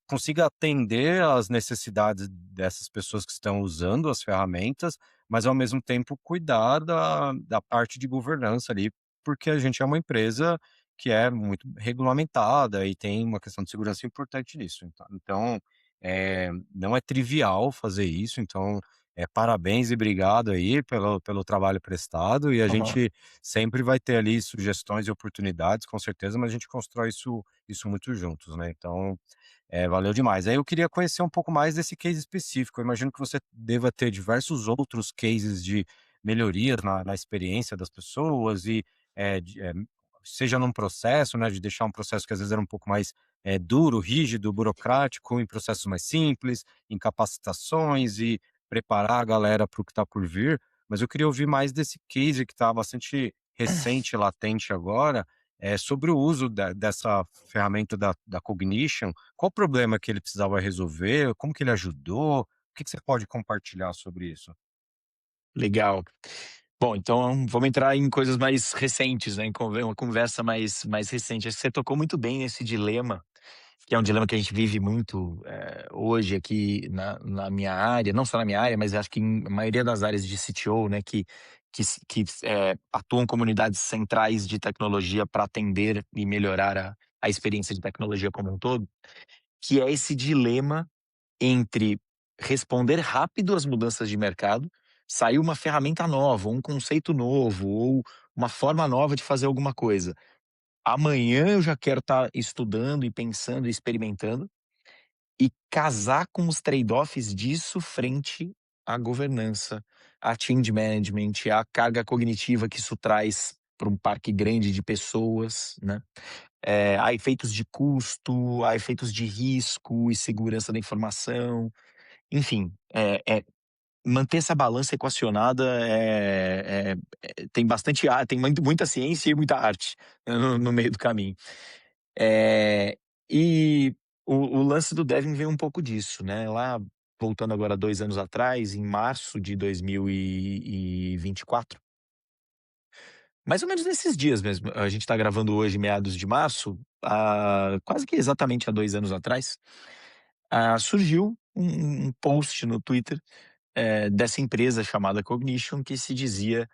consiga atender às necessidades dessas pessoas que estão usando as ferramentas, mas ao mesmo tempo cuidar da parte de governança ali, porque a gente é uma empresa que é muito regulamentada e tem uma questão de segurança importante nisso. Então, não é trivial fazer isso, então, parabéns e obrigado aí pelo trabalho prestado, e a Aham. gente sempre vai ter ali sugestões e oportunidades, com certeza, mas a gente constrói isso muito juntos, né, então, valeu demais. Aí eu queria conhecer um pouco mais desse case específico. Eu imagino que você deva ter diversos outros cases de melhorias na experiência das pessoas e, seja num processo, né, de deixar um processo que às vezes era um pouco mais, duro, rígido, burocrático, em processos mais simples, em capacitações e preparar a galera para o que está por vir. Mas eu queria ouvir mais desse case que está bastante recente, latente agora, sobre o uso dessa ferramenta da Cognition. Qual o problema que ele precisava resolver? Como que ele ajudou? O que que você pode compartilhar sobre isso? Legal. Bom, então vamos entrar em coisas mais recentes, né, em uma conversa mais recente. Acho que você tocou muito bem nesse dilema, que é um dilema que a gente vive muito, hoje aqui na minha área, não só na minha área, mas acho que em maioria das áreas de CTO, né, que atuam comunidades centrais de tecnologia para atender e melhorar a experiência de tecnologia como um todo, que é esse dilema entre responder rápido às mudanças de mercado, saiu uma ferramenta nova, um conceito novo ou uma forma nova de fazer alguma coisa. Amanhã eu já quero estar estudando e pensando e experimentando, e casar com os trade-offs disso frente à governança, a change management, à carga cognitiva que isso traz para um parque grande de pessoas, né? A efeitos de custo, a efeitos de risco e segurança da informação. Enfim, manter essa balança equacionada, tem muita ciência e muita arte, né, no meio do caminho. Eh, e o lance do Devin vem um pouco disso, né, lá voltando agora 2 anos atrás, em março de 2024, mais ou menos nesses dias mesmo, a gente tá gravando hoje meados de março, quase que exatamente há 2 anos atrás, surgiu um post no Twitter, dessa empresa chamada Cognition, que se dizia,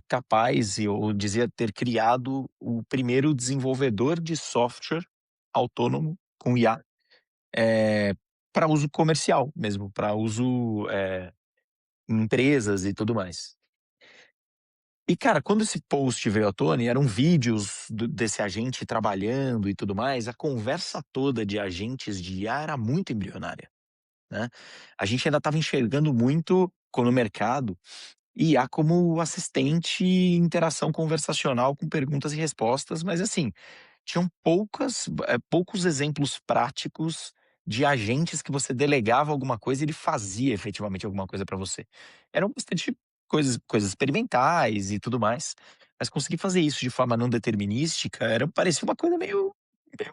capaz ou dizia ter criado o primeiro desenvolvedor de software autônomo com IA, para uso comercial mesmo, para uso, em empresas e tudo mais. E cara, quando esse post veio à tona e eram vídeos desse agente trabalhando e tudo mais, a conversa toda de agentes de IA era muito embrionária, né. A gente ainda estava enxergando muito no mercado IA como assistente e interação conversacional com perguntas e respostas, mas assim, tinham poucos exemplos práticos de agentes que você delegava alguma coisa e ele fazia efetivamente alguma coisa para você. Eram bastante coisas experimentais e tudo mais, mas conseguir fazer isso de forma não determinística parecia uma coisa meio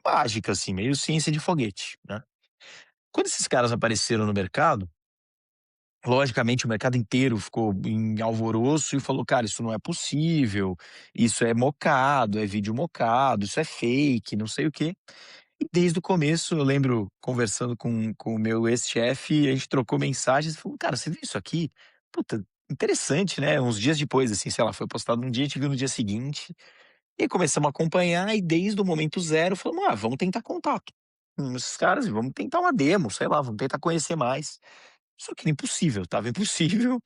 mágica, assim, meio ciência de foguete, né. Quando esses caras apareceram no mercado, logicamente o mercado inteiro ficou em alvoroço e falou: "Cara, isso não é possível, isso é mocado, é vídeo mocado, isso é fake, não sei o quê". E desde o começo eu lembro conversando com o meu ex-chefe, a gente trocou mensagens e falou: "Cara, você viu isso aqui? Puta, interessante, né". Uns dias depois, assim, sei lá, foi postado um dia, a gente viu no dia seguinte, e aí começamos a acompanhar e desde o momento zero falamos: "Ah, vamos tentar contato com esses caras e vamos tentar uma demo, sei lá, vamos tentar conhecer mais". Só que era impossível, estava impossível,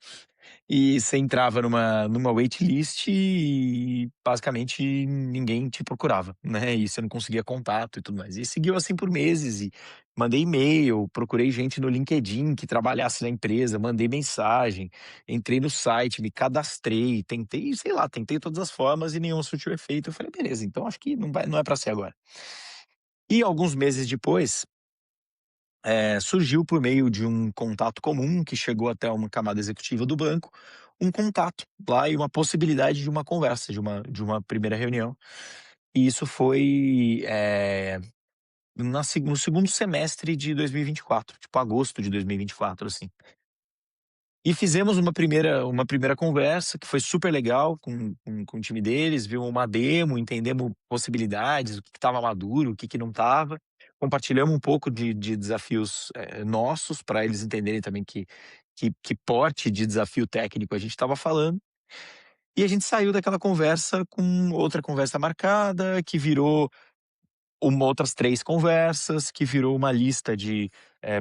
e você entrava numa waitlist e basicamente ninguém te procurava, né, e você não conseguia contato e tudo mais. E seguiu assim por meses e mandei e-mail, procurei gente no LinkedIn que trabalhasse na empresa, mandei mensagem, entrei no site, me cadastrei, tentei, sei lá, tentei todas as formas e nenhuma surtiu efeito. Eu falei: "Beleza, então acho que não é para ser agora". E alguns meses depois, surgiu por meio de um contato comum que chegou até uma camada executiva do banco, um contato lá e uma possibilidade de uma conversa, de uma primeira reunião. E isso foi, no segundo semestre de 2024, tipo agosto de 2024, assim. E fizemos uma primeira conversa que foi super legal com o time deles, viu uma demo, entendemos possibilidades, o que estava maduro, o que que não estava. Compartilhamos um pouco de desafios, nossos, para eles entenderem também que porte de desafio técnico a gente estava falando. E a gente saiu daquela conversa com outra conversa marcada, que virou outras 3 conversas, que virou uma lista de,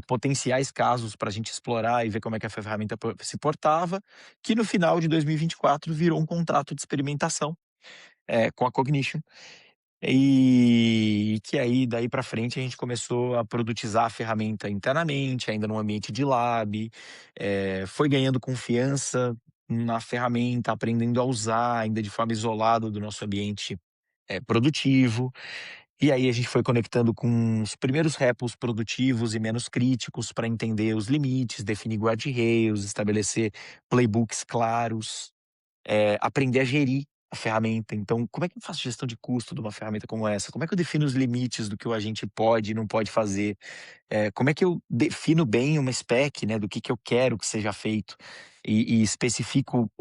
potenciais casos para a gente explorar e ver como é que a ferramenta se portava, que no final de 2024 virou um contrato de experimentação, com a Cognition. E que aí, daí para frente, a gente começou a produtizar a ferramenta internamente, ainda no ambiente de lab, foi ganhando confiança na ferramenta, aprendendo a usar, ainda de forma isolada do nosso ambiente, produtivo. E aí a gente foi conectando com os primeiros repos produtivos e menos críticos para entender os limites, definir guardrails, estabelecer playbooks claros, aprender a gerir a ferramenta. Então, como é que eu faço gestão de custo de uma ferramenta como essa? Como é que eu defino os limites do que o agente pode e não pode fazer? Como é que eu defino bem uma spec, né, do que eu quero que seja feito e especifico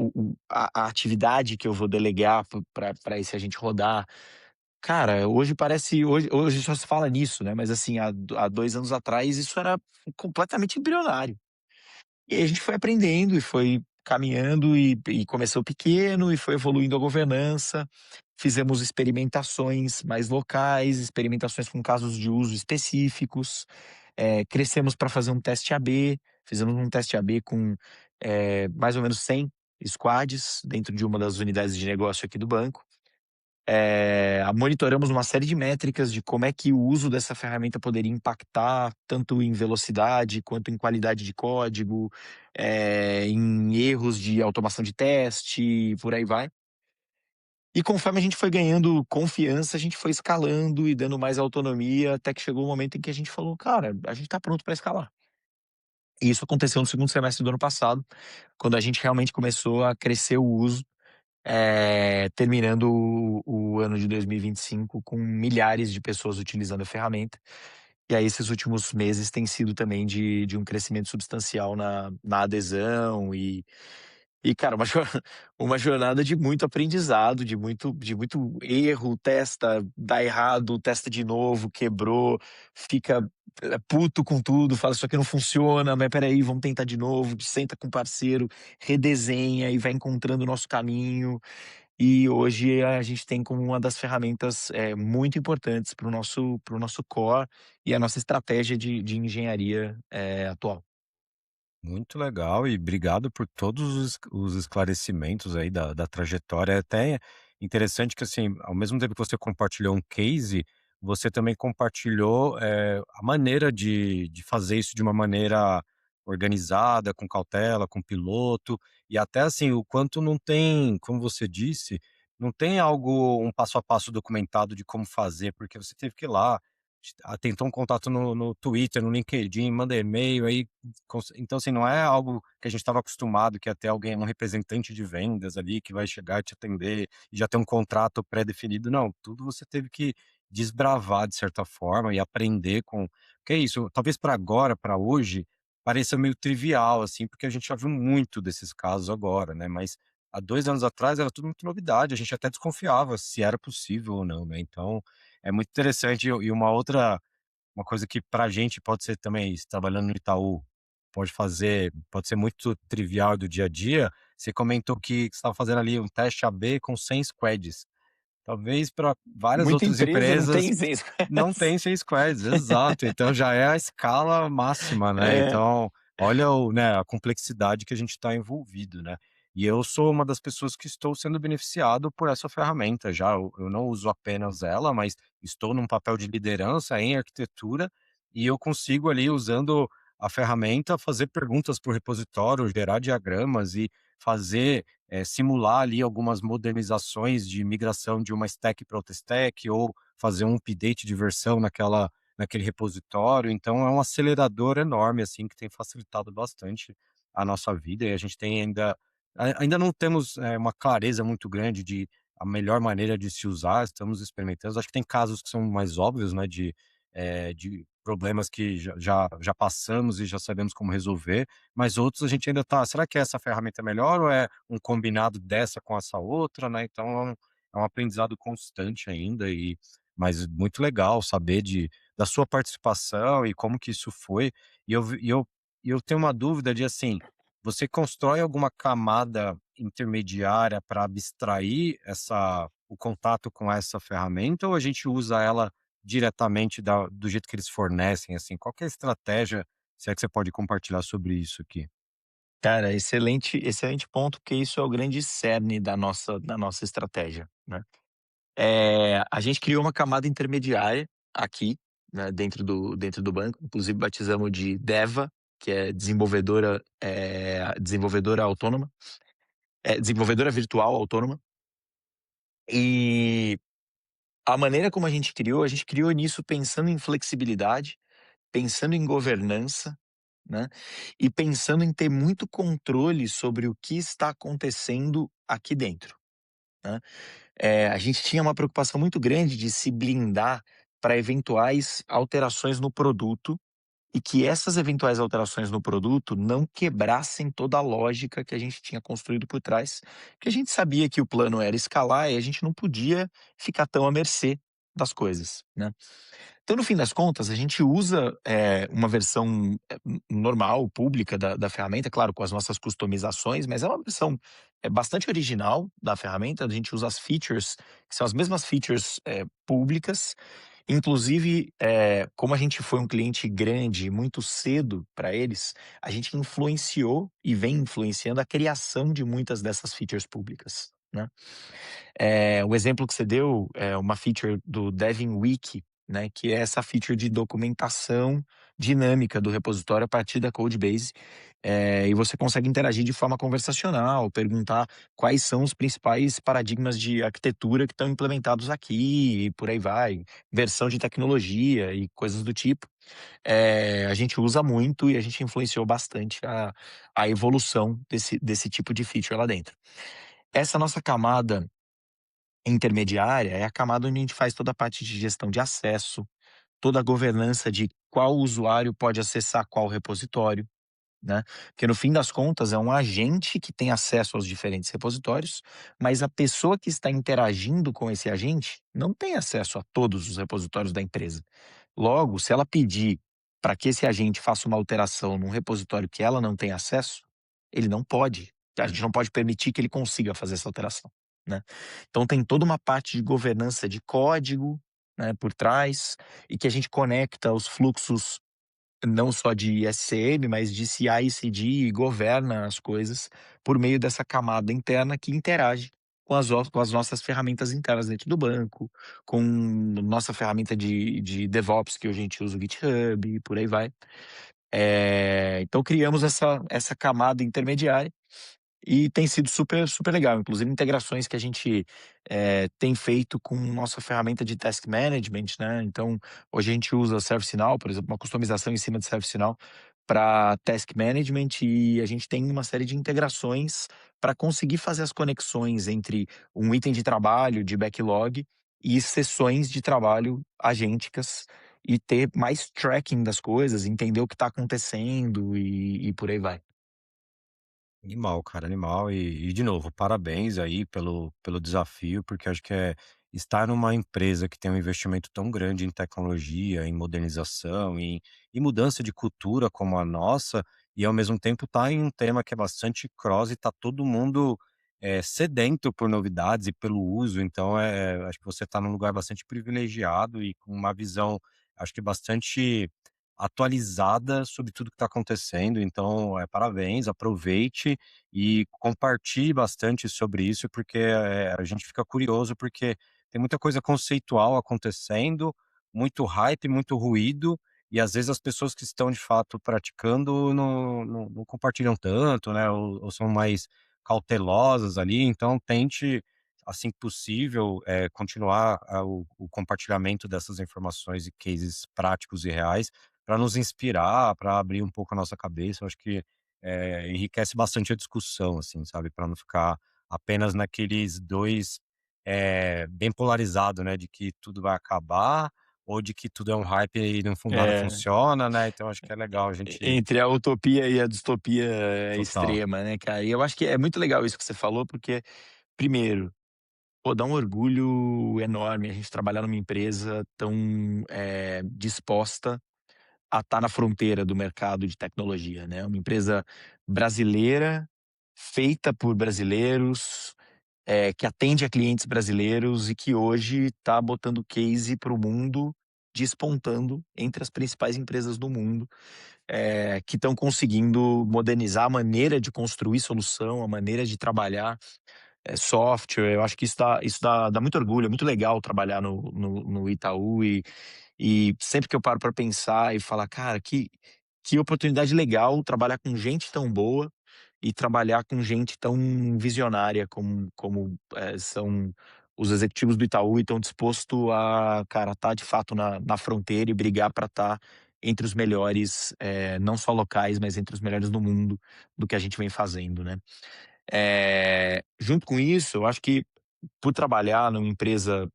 a atividade que eu vou delegar para esse agente rodar? Cara, hoje só se fala nisso, né, mas assim, há 2 anos atrás isso era completamente embrionário. E aí a gente foi aprendendo e foi caminhando e começou pequeno e foi evoluindo a governança, fizemos experimentações mais locais, experimentações com casos de uso específicos, crescemos para fazer um teste AB, fizemos um teste AB com, mais ou menos 100 squads dentro de uma das unidades de negócio aqui do banco. Monitoramos uma série de métricas de como é que o uso dessa ferramenta poderia impactar, tanto em velocidade, quanto em qualidade de código, em erros de automação de teste, e por aí vai. E conforme a gente foi ganhando confiança, a gente foi escalando e dando mais autonomia, até que chegou o momento em que a gente falou: "Cara, a gente está pronto para escalar". E isso aconteceu no segundo semestre do ano passado, quando a gente realmente começou a crescer o uso, terminando o ano de 2025 com milhares de pessoas utilizando a ferramenta. E aí esses últimos meses têm sido também de um crescimento substancial na adesão e cara, uma jornada de muito aprendizado, de muito erro, testa, dá errado, testa de novo, quebrou, fica, puto com tudo, fala: "Isso aqui não funciona, mas espera aí, vamos tentar de novo", senta com o parceiro, redesenha e vai encontrando o nosso caminho. e hoje a gente tem como uma das ferramentas, muito importantes para o nosso core e a nossa estratégia de engenharia, atual. Muito legal e obrigado por todos os esclarecimentos aí da trajetória. É até interessante que, assim, ao mesmo tempo que você compartilhou um case, você também compartilhou, a maneira de fazer isso de uma maneira organizada, com cautela, com piloto, e até, assim, o quanto não tem, como você disse, não tem algo, um passo a passo documentado de como fazer, porque você teve que ir lá, tentou um contato no Twitter, no LinkedIn, manda e-mail, aí então, assim, não é algo que a gente estava acostumado, que é ter alguém, um representante de vendas ali, que vai chegar e te atender e já ter um contrato pré-definido. Não, tudo você teve que desbravar de certa forma e aprender com, que é isso, talvez para agora, para hoje, pareça meio trivial, assim, porque a gente já viu muito desses casos agora, né, mas há 2 anos atrás era tudo muito novidade, a gente até desconfiava se era possível ou não, né, então é muito interessante. E uma coisa que pra gente pode ser também, se trabalhando no Itaú, pode ser muito trivial do dia a dia, você comentou que você estava fazendo ali um teste AB com 100 squads. Talvez para várias Muita outras empresa não empresas tem isso. não tem 100 squads, exato, então já é a escala máxima, né, É. então olha né, a complexidade que a gente está envolvido, né. E eu sou uma das pessoas que estou sendo beneficiado por essa ferramenta já, eu não uso apenas ela, mas estou num papel de liderança em arquitetura, e eu consigo ali usando a ferramenta fazer perguntas para o repositório, gerar diagramas e fazer, simular ali algumas modernizações de migração de uma stack para outra stack ou fazer um update de versão naquele repositório, então é um acelerador enorme, assim, que tem facilitado bastante a nossa vida e a gente tem ainda não temos, uma clareza muito grande de a melhor maneira de se usar, estamos experimentando. Acho que tem casos que são mais óbvios, né, de problemas que já passamos e já sabemos como resolver, mas outros a gente ainda tá: "Será que essa ferramenta é melhor ou é um combinado dessa com essa outra?", né, então é um aprendizado constante ainda mas muito legal saber da sua participação e como que isso foi. E eu tenho uma dúvida de, assim, você constrói alguma camada intermediária para abstrair o contato com essa ferramenta ou a gente usa ela diretamente do jeito que eles fornecem, assim? Qual que é a estratégia, se é que você pode compartilhar sobre isso aqui? Cara, excelente ponto, porque isso é o grande cerne da nossa estratégia, né. A gente criou uma camada intermediária aqui, né, dentro do banco, inclusive batizamos de DEVA, que é desenvolvedora autônoma, desenvolvedora virtual autônoma. E a maneira como a gente criou nisso pensando em flexibilidade, pensando em governança, né, e pensando em ter muito controle sobre o que está acontecendo aqui dentro, né. A gente tinha uma preocupação muito grande de se blindar para eventuais alterações no produto e que essas eventuais alterações no produto não quebrassem toda a lógica que a gente tinha construído por trás, porque a gente sabia que o plano era escalar e a gente não podia ficar tão à mercê das coisas, né. Então, no fim das contas, a gente usa, uma versão, normal, pública da ferramenta, claro, com as nossas customizações, mas é uma versão, bastante original da ferramenta. A gente usa as features, que são as mesmas features, públicas. Inclusive, como a gente foi um cliente grande muito cedo para eles, a gente influenciou e vem influenciando a criação de muitas dessas features públicas, né. O exemplo que você deu é uma feature do Devin Wiki, né, que é essa feature de documentação dinâmica do repositório a partir da Codebase, e você consegue interagir de forma conversacional, perguntar quais são os principais paradigmas de arquitetura que estão implementados aqui e por aí vai, versão de tecnologia e coisas do tipo. A gente usa muito e a gente influenciou bastante a evolução desse tipo de feature lá dentro. Essa nossa camada intermediária é a camada onde a gente faz toda a parte de gestão de acesso, toda a governança de qual usuário pode acessar qual repositório, né. Porque no fim das contas é um agente que tem acesso aos diferentes repositórios, mas a pessoa que está interagindo com esse agente não tem acesso a todos os repositórios da empresa. Logo, se ela pedir para que esse agente faça uma alteração num repositório que ela não tem acesso, ele não pode. A gente não pode permitir que ele consiga fazer essa alteração. né. Então tem toda uma parte de governança de código, né, por trás, e que a gente conecta os fluxos não só de SCM, mas de CI e CD e governa as coisas por meio dessa camada interna que interage com as nossas ferramentas internas dentro do banco, com nossa ferramenta de DevOps que hoje a gente usa o GitHub e por aí vai. Então criamos essa camada intermediária e tem sido super, super legal, inclusive integrações que a gente, tem feito com nossa ferramenta de task management, né, então, hoje a gente usa ServiceNow, por exemplo, uma customização em cima de ServiceNow para task management e a gente tem uma série de integrações para conseguir fazer as conexões entre um item de trabalho, de backlog, e sessões de trabalho agênticas, e ter mais tracking das coisas, entender o que está acontecendo e por aí vai. Animal, cara, animal. E de novo, parabéns aí pelo desafio, porque acho que estar numa empresa que tem um investimento tão grande em tecnologia, em modernização, em mudança de cultura como a nossa, e ao mesmo tempo tá em um tema que é bastante cross e tá todo mundo sedento por novidades e pelo uso. Então, acho que você tá num lugar bastante privilegiado e com uma visão, acho que bastante atualizada sobre tudo que está acontecendo. Então, parabéns, aproveite e compartilhe bastante sobre isso, porque, a gente fica curioso, porque tem muita coisa conceitual acontecendo, muito hype, muito ruído, e às vezes as pessoas que estão de fato praticando não compartilham tanto, né, ou são mais cautelosas ali. Então tente, assim que possível, continuar o compartilhamento dessas informações e cases práticos e reais, para nos inspirar, para abrir um pouco a nossa cabeça. Eu acho que, enriquece bastante a discussão, assim, sabe, para não ficar apenas naqueles 2, bem polarizado, né, de que tudo vai acabar ou de que tudo é um hype e nada É. funciona, né. Então acho que é legal a gente Entre a utopia e a distopia total. extrema, né, cara. E eu acho que é muito legal isso que você falou, porque, primeiro, pô, dá um orgulho enorme a gente trabalhar numa empresa tão, disposta a estar na fronteira do mercado de tecnologia, né. Uma empresa brasileira, feita por brasileiros, que atende a clientes brasileiros e que hoje está botando case para o mundo, despontando entre as principais empresas do mundo, que estão conseguindo modernizar a maneira de construir solução, a maneira de trabalhar, software. Eu acho que isso dá muito orgulho, é muito legal trabalhar no Itaú e sempre que eu paro para pensar e falar: "Cara, que oportunidade legal trabalhar com gente tão boa e trabalhar com gente tão visionária como, são os executivos do Itaú e estão disposto a, cara, estar de fato na fronteira e brigar para estar entre os melhores, não só locais, mas entre os melhores do mundo do que a gente vem fazendo, né. Junto com isso, eu acho que por trabalhar numa empresa,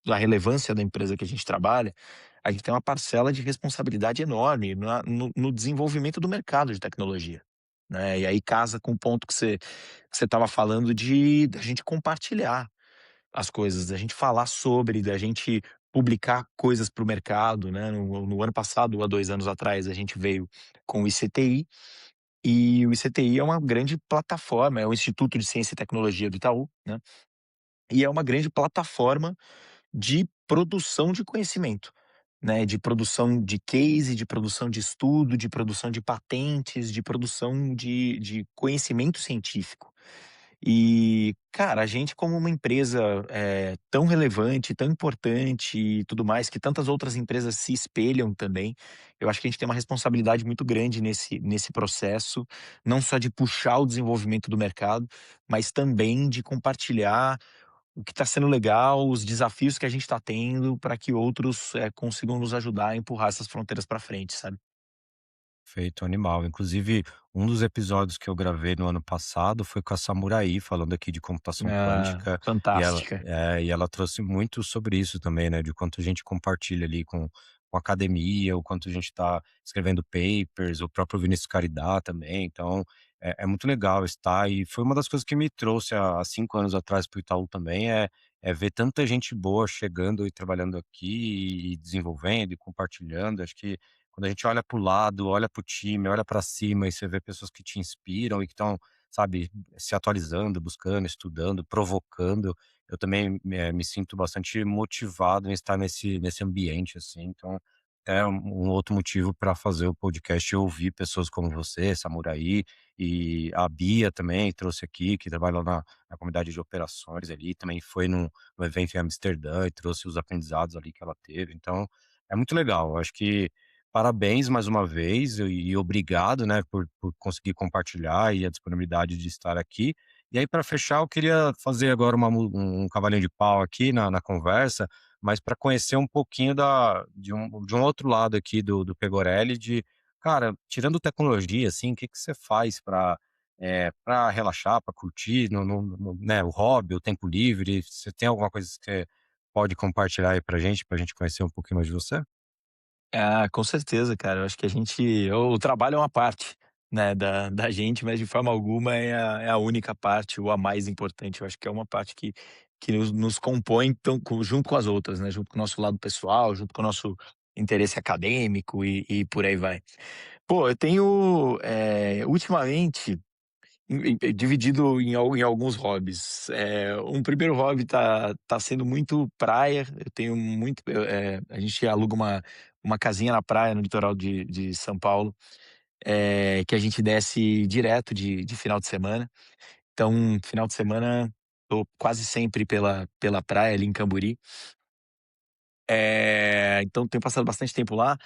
da relevância da empresa que a gente trabalha, a gente tem uma parcela de responsabilidade enorme no desenvolvimento do mercado de tecnologia, né. E aí casa com o ponto que você estava falando de da gente compartilhar as coisas, da gente falar sobre, da gente publicar coisas para o mercado, né. No ano passado ou há 2 anos atrás, a gente veio com o ICTI, e o ICTI é uma grande plataforma, é o Instituto de Ciência e Tecnologia do Itaú, né, e é uma grande plataforma de produção de conhecimento, né, de produção de case, de produção de estudo, de produção de patentes, de produção de conhecimento científico. E, cara, a gente como uma empresa, tão relevante, tão importante e tudo mais, que tantas outras empresas se espelham também, eu acho que a gente tem uma responsabilidade muito grande nesse processo, não só de puxar o desenvolvimento do mercado, mas também de compartilhar o que está sendo legal, os desafios que a gente está tendo para que outros, consigam nos ajudar a empurrar essas fronteiras para frente, sabe. Feito animal. Inclusive, um dos episódios que eu gravei no ano passado foi com a Samurai, falando aqui de computação Ah, quântica, fantástica. e ela trouxe muito sobre isso também, né, de quanto a gente compartilha ali com a academia, o quanto a gente está escrevendo papers, o próprio Vinícius Caridá também. Então, é muito legal estar, e foi uma das coisas que me trouxe há 5 anos atrás para o Itaú também, é ver tanta gente boa chegando e trabalhando aqui e desenvolvendo e compartilhando. Acho que quando a gente olha para o lado, olha para o time, olha para cima e você vê pessoas que te inspiram e que estão sabe, se atualizando, buscando, estudando, provocando, eu também me sinto bastante motivado em estar nesse ambiente, assim. Então, é um outro motivo para fazer o podcast e ouvir pessoas como você, Samurai, e a Bia também trouxe aqui, que trabalha lá na comunidade de operações ali, também foi num evento em Amsterdã e trouxe os aprendizados ali que ela teve. Então, é muito legal. Eu acho que parabéns mais uma vez e obrigado, né, por conseguir compartilhar e a disponibilidade de estar aqui. E aí, para fechar, eu queria fazer agora um cavalinho de pau aqui na conversa, mas para conhecer um pouquinho de um outro lado aqui do Pegorelli, cara, tirando tecnologia, assim, o que que você faz para relaxar, para curtir, né, o hobby, o tempo livre? Você tem alguma coisa que você pode compartilhar aí pra gente conhecer um pouquinho mais de você? Ah, com certeza, cara. Eu acho que o trabalho é uma parte, né, da gente, mas de forma alguma é a única parte ou a mais importante. Eu acho que é uma parte que nos compõe então, junto com as outras, né, junto com o nosso lado pessoal, junto com o nosso interesse acadêmico e por aí vai. Pô, eu tenho, ultimamente dividido em alguns hobbies. Um primeiro hobby tá sendo muito praia, eu tenho muito a gente aluga uma casinha na praia, no litoral de São Paulo, que a gente desce direto de final de semana. Então, final de semana, tô quase sempre pela praia, ali em Camburi. Então tenho passado bastante tempo lá.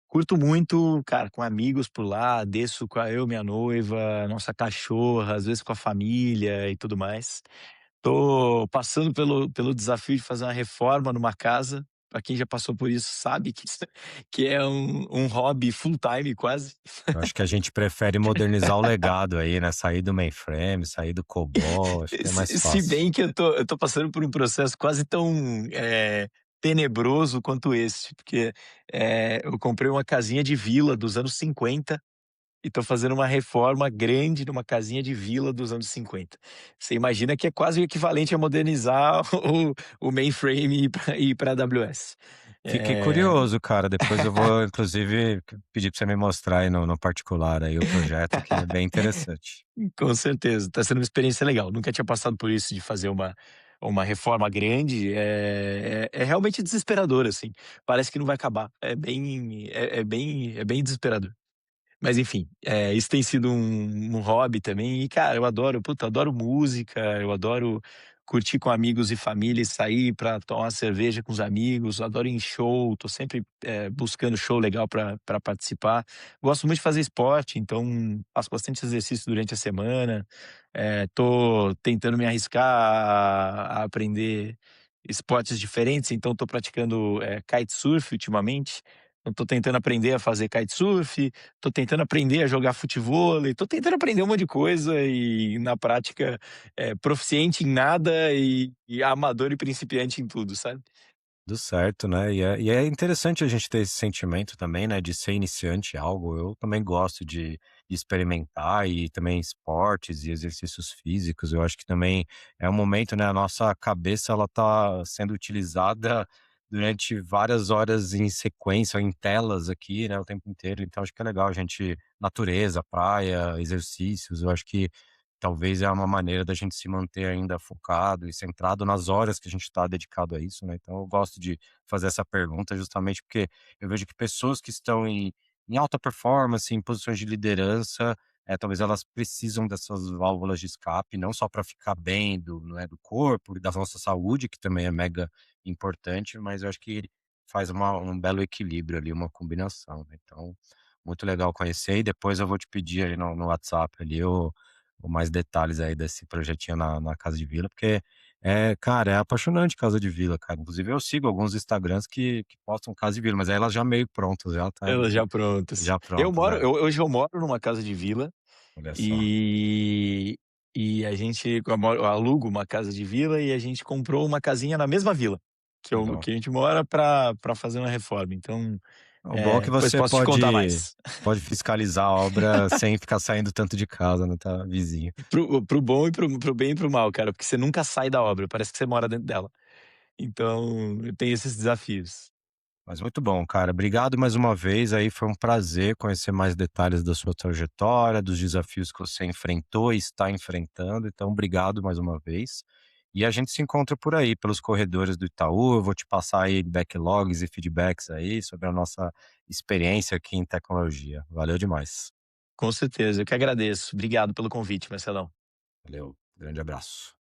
Curto muito, cara, com amigos por lá, desço com a eu, minha noiva, nossa cachorra, às vezes com a família e tudo mais. Tô passando pelo desafio de fazer uma reforma numa casa. Pra quem já passou por isso sabe que que é um hobby full time quase. Eu acho que a gente prefere modernizar o legado aí, né, sair do mainframe, sair do COBOL, acho que é mais Se fácil. bem que eu tô passando por um processo quase tão, tenebroso quanto esse, porque, eu comprei uma casinha de vila dos anos 50 e tô fazendo uma reforma grande numa casinha de vila dos anos 50. Você imagina que é quase o equivalente a modernizar o mainframe e ir pra AWS. Fiquei Eh curioso, cara, depois eu vou inclusive pedir pra você me mostrar aí no particular aí o projeto, que é bem interessante. Com certeza, tá sendo uma experiência legal. Nunca tinha passado por isso de fazer uma reforma grande, é realmente desesperador, assim. Parece que não vai acabar. É bem desesperador. Mas enfim, isso tem sido um hobby também e, cara, eu adoro, puta, eu adoro música, eu adoro curtir com amigos e família e sair pra tomar uma cerveja com os amigos, adoro ir em show, tô sempre, buscando show legal pra participar. Gosto muito de fazer esporte, então faço bastante exercício durante a semana, tô tentando me arriscar a aprender esportes diferentes, então tô praticando, kitesurf ultimamente, eu tô tentando aprender a fazer kitesurf, tô tentando aprender a jogar futevôlei, tô tentando aprender um monte de coisa e na prática, proficiente em nada e amador e principiante em tudo, sabe. Tudo certo, né, e é interessante a gente ter esse sentimento também, né, de ser iniciante em algo. Eu também gosto de experimentar e também esportes e exercícios físicos. Eu acho que também é um momento, né, a nossa cabeça ela tá sendo utilizada durante várias horas em sequência, em telas aqui, né, o tempo inteiro. Então acho que é legal a gente natureza, praia, exercícios, eu acho que talvez é uma maneira da gente se manter ainda focado e centrado nas horas que a gente está dedicado a isso, né. Então eu gosto de fazer essa pergunta justamente porque eu vejo que pessoas que estão em alta performance, em posições de liderança, talvez elas precisam dessas válvulas de escape, não só para ficar bem do corpo e da nossa saúde, que também é mega importante, mas eu acho que faz um belo equilíbrio ali, uma combinação, né. Então, muito legal conhecer e depois eu vou te pedir ali no WhatsApp ali o mais detalhes aí desse projetinho na Casa de Vila, porque cara, é apaixonante Casa de Vila, cara. Inclusive eu sigo alguns Instagrams que postam Casa de Vila, mas aí elas já meio prontas, já tá Elas já prontas. já prontas, é. Hoje eu moro numa casa de vila, Olha só, e eu alugo uma casa de vila e a gente comprou uma casinha na mesma vila legal. que a gente mora pra fazer uma reforma, então, O bom é que depois você posso te contar mais. pode fiscalizar a obra sem ficar saindo tanto de casa, né, tá vizinho. Pro bom e pro bem e para o mal, cara, porque você nunca sai da obra, parece que você mora dentro dela. Então, tem esses desafios. Mas muito bom, cara. Obrigado mais uma vez aí, foi um prazer conhecer mais detalhes da sua trajetória, dos desafios que você enfrentou e está enfrentando. Então, obrigado mais uma vez. E a gente se encontra por aí, pelos corredores do Itaú. Eu vou te passar aí backlogs e feedbacks aí sobre a nossa experiência aqui em tecnologia. Valeu demais. Com certeza, eu que agradeço. Obrigado pelo convite, Marcelão. Valeu. Grande abraço.